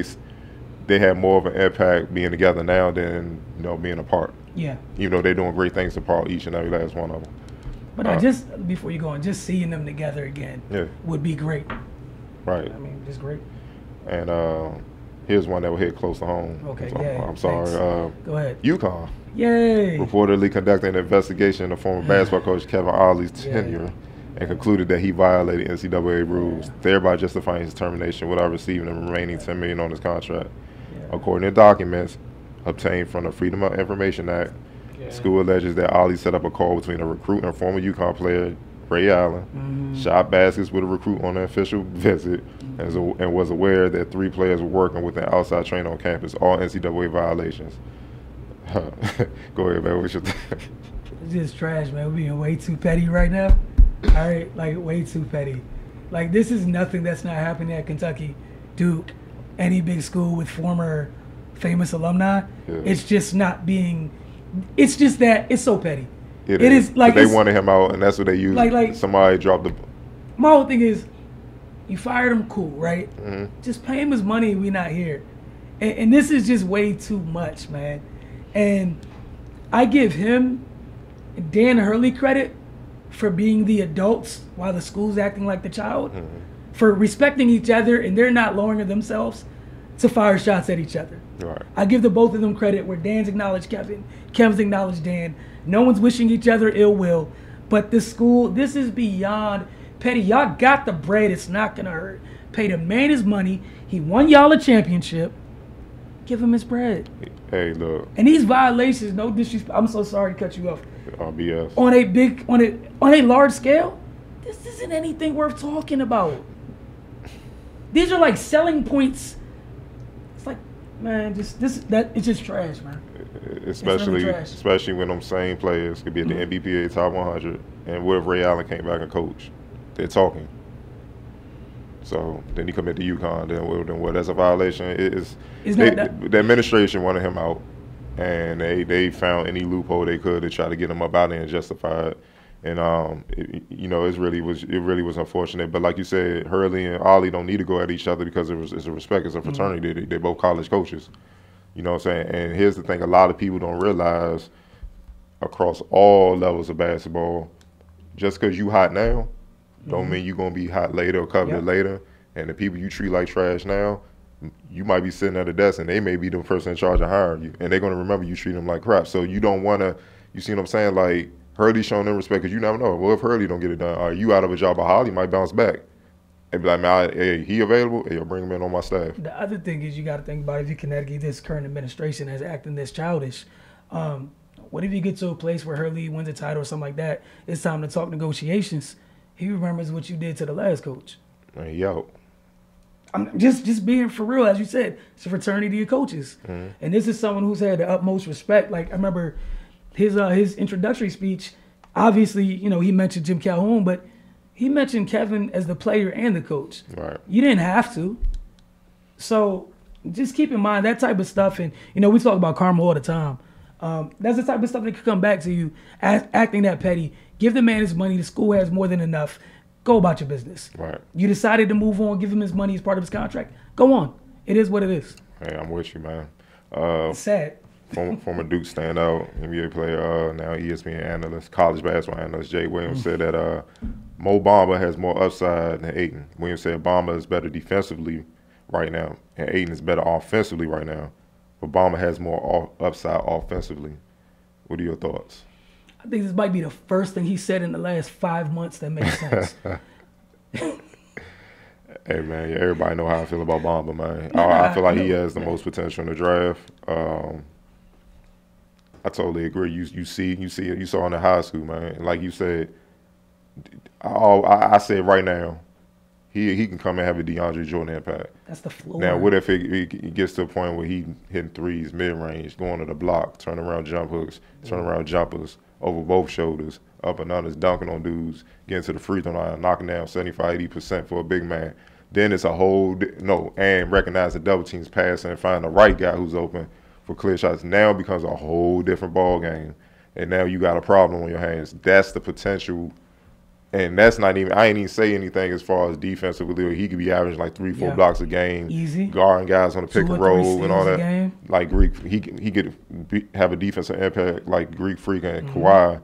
they have more of an impact being together now than, you know, being apart. Yeah. Even though they're doing great things apart, each and every last one of them. But just before you go on, just seeing them together again would be great. Right. I mean, just great. And here's one that will hit close to home. Okay, I'm sorry. Go ahead. UConn. Yay. Reportedly conducted an investigation into former basketball coach Kevin Olly's tenure and concluded that he violated NCAA rules, thereby justifying his termination without receiving the remaining $10 million on his contract. According to documents obtained from the Freedom of Information Act, school alleges that Ollie set up a call between a recruit and former UConn player Ray Allen, shot baskets with a recruit on an official visit, and was aware that 3 players were working with an outside trainer on campus, all NCAA violations. Go ahead, man. What's your just trash, man. We're being way too petty right now. All right, like way too petty. Like this is nothing that's not happening at Kentucky, Duke, any big school with former famous alumni. Yeah. It's just not being. It's just that it's so petty. It is like they wanted him out, and that's what they used. Like somebody dropped the. My whole thing is, you fired him, cool, right? Mm-hmm. Just pay him his money. We not here, and this is just way too much, man. And I give him, Dan Hurley, credit for being the adults while the school's acting like the child, for respecting each other, and they're not lowering themselves to fire shots at each other. Right. I give the both of them credit where Dan's acknowledged Kevin, Kevin's acknowledged Dan. No one's wishing each other ill will, but the school, this is beyond petty. Y'all got the bread. It's not going to hurt. Pay the man his money. He won y'all a championship. Give him his bread. Hey, look. And these violations, no disrespect. I'm so sorry to cut you off. BS. On a large scale, this isn't anything worth talking about. These are like selling points. It's like, man, it's just trash, man. Especially, really trash. especially when them same players could be at the NBPA top 100, and what if Ray Allen came back and coached? They're talking. So then he commit to UConn. Then what? That's a violation. The administration wanted him out, and they found any loophole they could to try to get him up out there and justify it. And it really was unfortunate. But like you said, Hurley and Ollie don't need to go at each other because it's a respect. It's a fraternity. They're both college coaches. You know what I'm saying? And here's the thing: a lot of people don't realize across all levels of basketball, just because you hot now, don't mean you're gonna be hot later or coveted later. And the people you treat like trash now, you might be sitting at a desk and they may be the person in charge of hiring you, and they're gonna remember you treat them like crap. So you don't wanna. You see what I'm saying? Like Hurley showing them respect because you never know. Well, if Hurley don't get it done, are you out of a job? Or Holly might bounce back. And be like, man, hey, he available? Hey, I'll bring him in on my staff. The other thing is you got to think about if you Connecticut, this current administration is acting this childish. What if you get to a place where Hurley wins a title or something like that? It's time to talk negotiations. He remembers what you did to the last coach. Man, he out. I'm just being for real, as you said. It's a fraternity of coaches, and this is someone who's had the utmost respect. Like I remember his introductory speech. Obviously, he mentioned Jim Calhoun, but he mentioned Kevin as the player and the coach. Right. You didn't have to. So just keep in mind that type of stuff. And, we talk about karma all the time. That's the type of stuff that could come back to you acting that petty. Give the man his money. The school has more than enough. Go about your business. Right. You decided to move on, give him his money as part of his contract. Go on. It is what it is. Hey, I'm with you, man. It's sad. Former Duke standout, NBA player, now ESPN analyst, college basketball analyst, Jay Williams said that Mo Bamba has more upside than Ayton. Williams said Bamba is better defensively right now, and Ayton is better offensively right now. But Bamba has more upside offensively. What are your thoughts? I think this might be the first thing he said in the last 5 months that makes sense. Hey, man, everybody know how I feel about Bamba, man. I feel like he has the most potential in the draft. I totally agree. You saw in the high school, man. Like you said, I said right now, he can come and have a DeAndre Jordan impact. That's the floor. Now, what if it gets to a point where he hitting threes, mid-range, going to the block, turning around jump hooks, turning around jumpers over both shoulders, up and unders, dunking on dudes, getting to the free throw line, knocking down 75-80% for a big man. Then it's a whole and recognize the double teams passing and find the right guy who's open for clear shots. Now it becomes a whole different ball game, and now you got a problem on your hands. That's the potential, and that's not even. I ain't even say anything as far as defensively. He could be averaging like 3-4 blocks a game, easy, guarding guys on the pick and roll and all that. Game. Like Greek, he could have a defensive impact like Greek Freak and Kawhi,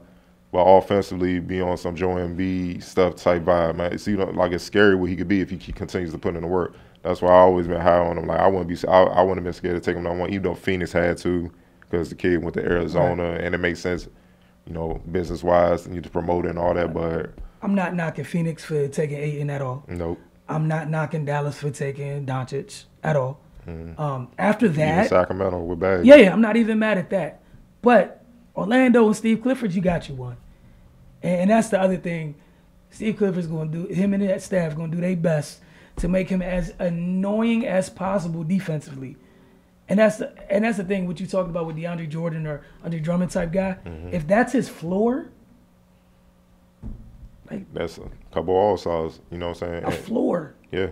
while offensively be on some Joel Embiid stuff type vibe. Man, it's like it's scary what he could be if he continues to put in the work. That's why I always been high on him. Like I wouldn't have been scared to take him down one, even though Phoenix had to, because the kid went to Arizona, and it makes sense, business wise, and you to promote it and all that. But I'm not knocking Phoenix for taking Ayton at all. Nope. I'm not knocking Dallas for taking Doncic at all. After that, even Sacramento with bags. Yeah, I'm not even mad at that. But Orlando and Steve Clifford, you got you one, and that's the other thing. Steve Clifford's going to do. Him and that staff going to do their best to make him as annoying as possible defensively. And that's the thing. What you talked about with DeAndre Jordan or Andre Drummond type guy. If that's his floor, like that's a couple all-stars. You know what I'm saying? a floor. Yeah.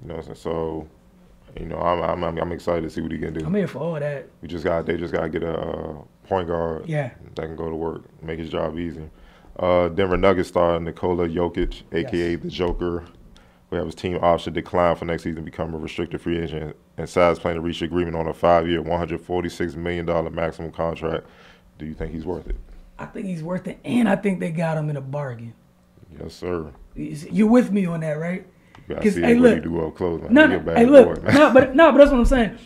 You know what I'm saying? So, you know, I'm excited to see what he can do. I'm here for all that. They just got to get a point guard that can go to work, make his job easier. Denver Nuggets star Nikola Jokic, a.k.a. the Joker, who have his team option declined for next season, become a restricted free agent, and Sides plan to reach agreement on a 5-year, $146 million maximum contract. Do you think he's worth it? I think he's worth it, and I think they got him in a bargain. Yes, sir. You're with me on that, right? Because hey, look, you do up close, man. No, hey, look, but that's what I'm saying.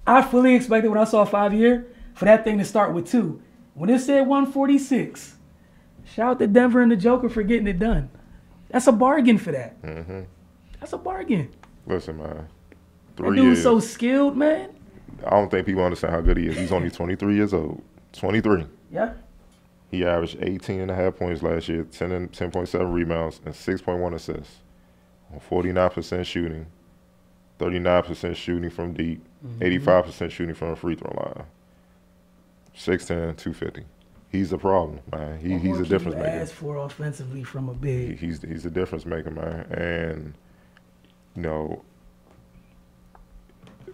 I fully expected when I saw 5-year for that thing to start with 2. When it said 146, shout out to Denver and the Joker for getting it done. That's a bargain for that. That's a bargain. Listen, man. That dude's so skilled, man. I don't think people understand how good he is. He's only 23 years old. 23. Yeah. He averaged 18.5 points last year, 10.7 rebounds, and 6.1 assists. On 49% shooting, 39% shooting from deep, 85% shooting from the free throw line. 6'10", 250. He's the problem, man. He's a difference maker. Ask for offensively from a big. He's a difference maker, man. And you know,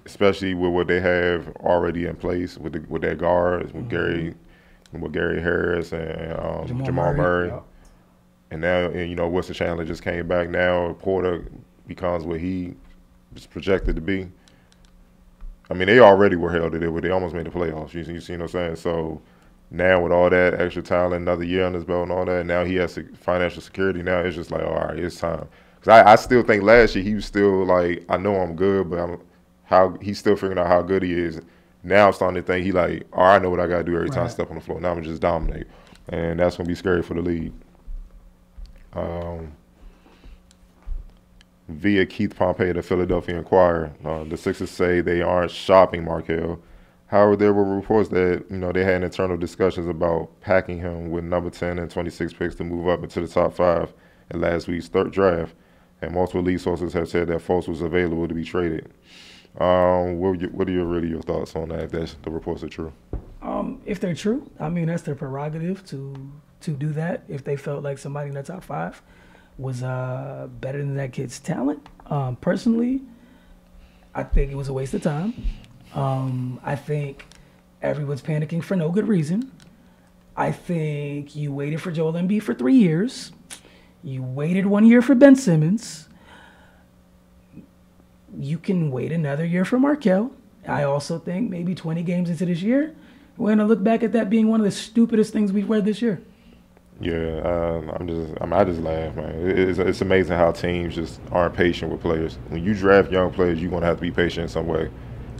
especially with what they have already in place with their guards, with Gary Harris and Jamal Murray. Yeah. And now, you know, Wilson Chandler just came back. Now Porter becomes what he was projected to be. I mean, they already were held to it. They almost made the playoffs. You see what I'm saying? So now with all that extra talent, another year on his belt and all that, now he has financial security. Now it's just like, all right, it's time. Because I still think last year he was still like, I know I'm good, but he's still figuring out how good he is. Now I'm starting to think he like, all right, I know what I got to do every time I step on the floor. Now I'm just dominate. And that's going to be scary for the league. Via Keith Pompey of the Philadelphia Inquirer, the Sixers say they aren't shopping Markelle. However, there were reports that, you know, they had internal discussions about packing him with number 10 and 26 picks to move up into the top 5 in last week's third draft. And multiple league sources have said that Fultz was available to be traded. What are your thoughts on that, if the reports are true? If they're true, I mean, that's their prerogative to do that. If they felt like somebody in the top 5 was better than that kid's talent. Personally, I think it was a waste of time. I think everyone's panicking for no good reason. I think you waited for Joel Embiid for 3 years. You waited 1 year for Ben Simmons. You can wait another year for Markelle. I also think maybe 20 games into this year, we're going to look back at that being one of the stupidest things we've read this year. Yeah, I just laugh, man. It's amazing how teams just aren't patient with players. When you draft young players, you're going to have to be patient in some way.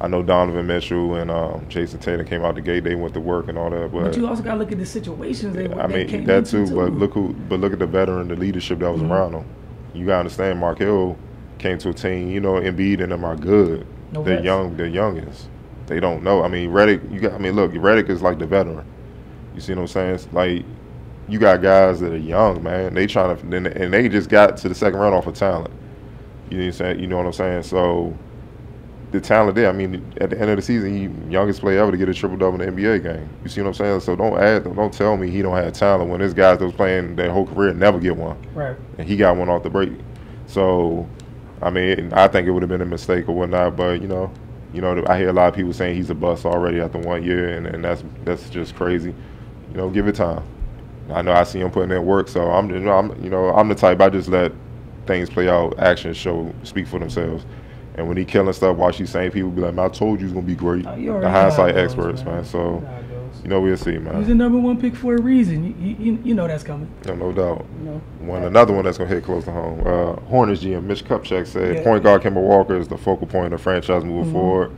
I know Donovan Mitchell and Jason Tatum came out the gate. They went to work and all that, but you also got to look at the situations. I mean that too. But look at the veteran, the leadership that was around them. You got to understand, Markelle came to a team. You know, Embiid and them are good. They're young. They're youngest. They don't know. I mean, Redick. Look, Redick is like the veteran. You see what I'm saying? It's like you got guys that are young, man. They trying to, and they just got to the second round off of talent. You know what I'm saying? You know what I'm saying? So the talent there. I mean, at the end of the season, he youngest player ever to get a triple-double in the NBA game. You see what I'm saying? So don't tell me he don't have talent when there's guys that was playing their whole career and never get one. Right. And he got one off the break. So, I mean, I think it would have been a mistake or whatnot. But you know, I hear a lot of people saying he's a bust already after 1 year, and that's just crazy. You know, give it time. I know I see him putting in work, so I'm the type. I just let things play out, actions speak for themselves. And when he killing stuff, watch these same people be like, "Man, I told you he's gonna be great." The hindsight experts, man. So, we'll see, man. He's the #1 pick for a reason. You know that's coming. No doubt. Another one that's gonna hit close to home. Hornets GM Mitch Kupchak said point guard Kemba Walker is the focal point of the franchise moving forward.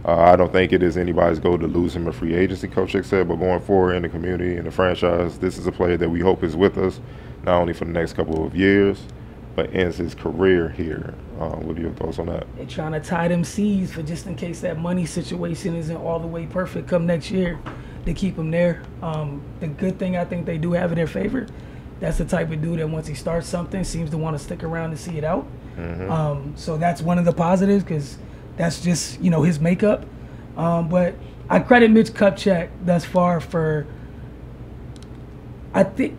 I don't think it is anybody's goal to lose him in free agency, Kupchak said, but going forward in the community and the franchise, this is a player that we hope is with us not only for the next couple of years, but ends his career here. What are your thoughts on that? They're trying to tie them seeds for just in case that money situation isn't all the way perfect come next year. They keep him there. The good thing I think they do have in their favor, that's the type of dude that once he starts something seems to want to stick around to see it out. So that's one of the positives because That's just, you know, his makeup. But I credit Mitch Kupchak thus far for, I think,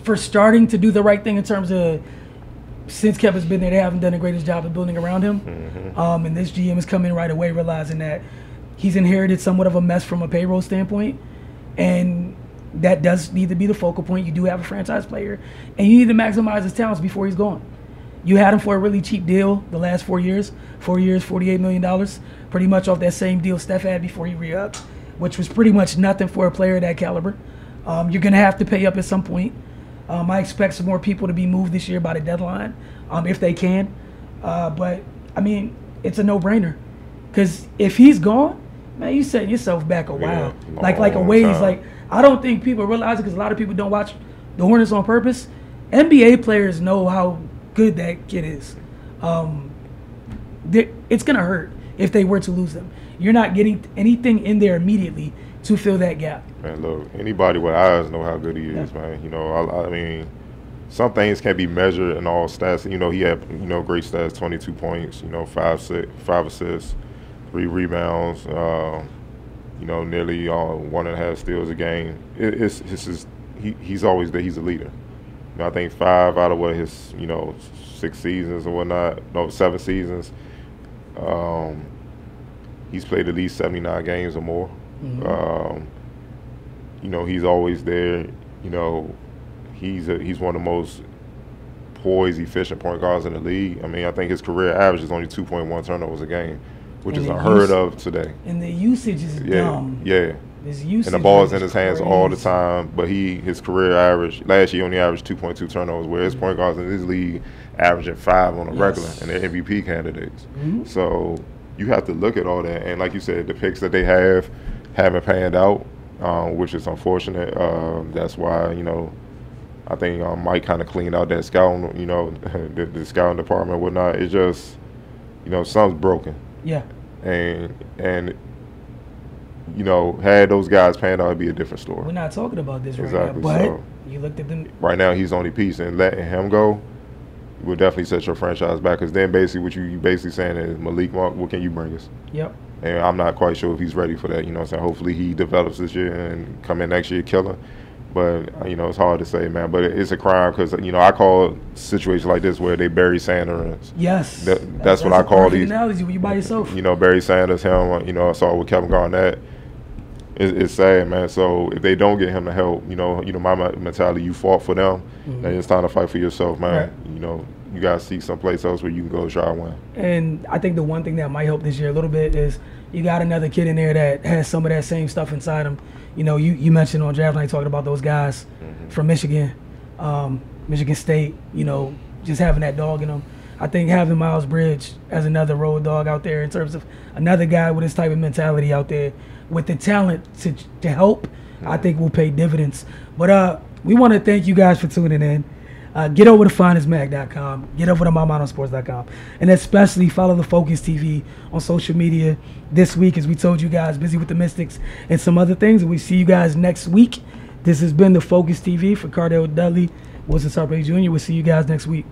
for starting to do the right thing in terms of, since Kevin's been there, they haven't done the greatest job of building around him. And this GM has come in right away realizing that he's inherited somewhat of a mess from a payroll standpoint. And that does need to be the focal point. You do have a franchise player, and you need to maximize his talents before he's gone. You had him for a really cheap deal the last 4 years. 4 years, $48 million, pretty much off that same deal Steph had before he re-upped, which was pretty much nothing for a player of that caliber. You're going to have to pay up at some point. I expect some more people to be moved this year by the deadline, if they can. But, I mean, it's a no-brainer. Because if he's gone, man, you setting yourself back a while. Like a ways. Like, I don't think people realize it because a lot of people don't watch the Hornets on purpose. NBA players know how good that kid is. It's going to hurt if they were to lose them. You're not getting anything in there immediately to fill that gap. Man, look, anybody with eyes know how good he is, man. You know, I mean, some things can't be measured in all stats. You know, he had, you know, great stats, 22 points, you know, 5 assists, 3 rebounds, you know, nearly 1.5 steals a game. He's always there. He's a leader. You know, I think 5 out of his, you know, 6 seasons or whatnot, no, 7 seasons, he's played at least 79 games or more. You know, he's always there. You know, he's one of the most poised, efficient point guards in the league. I mean, I think his career average is only 2.1 turnovers a game, which is unheard of today. And the usage is dumb. Yeah. His usage and the ball's in his hands crazy. all the time. But his career average, last year only averaged 2.2 turnovers, where his point guards in this league averaging 5 on a regular, and they're MVP candidates. So you have to look at all that. And like you said, the picks that they haven't panned out, which is unfortunate. That's why, you know, I think Mike kind of cleaned out that scouting, you know, the scouting department and whatnot. It's just, you know, something's broken. Yeah. And you know, had those guys panned out, it'd be a different story. We're not talking about this right now, but so, you looked at them. Right now, he's the only piece, and letting him go will definitely set your franchise back. Because then, basically, what you basically saying is, Malik Monk, what can you bring us? Yep. And I'm not quite sure if he's ready for that. You know what I'm saying? Hopefully, he develops this year and come in next year killer. But, you know, it's hard to say, man. But it's a crime because, you know, I call situations like this where they bury Sanders. Yes. That's what I call these. Analogy when you by yourself. You know, Barry Sanders, him, you know, I saw with Kevin Garnett. It's sad, man. So if they don't get him to help, you know, my mentality, you fought for them. Then it's time to fight for yourself, man. Right. You know, you got to seek someplace else where you can go try and win. And I think the one thing that might help this year a little bit is you got another kid in there that has some of that same stuff inside him. You know, you mentioned on draft night talking about those guys from Michigan, Michigan State, you know, just having that dog in them. I think having Miles Bridge as another road dog out there in terms of another guy with this type of mentality out there with the talent to help, I think will pay dividends. But we want to thank you guys for tuning in. Get over to finestmag.com. Get over to mymonosports.com. And especially follow the Focus TV on social media this week. As we told you guys, busy with the Mystics and some other things. And we see you guys next week. This has been the Focus TV for Cardell Dudley, Wilson Sarpay Jr. We'll see you guys next week.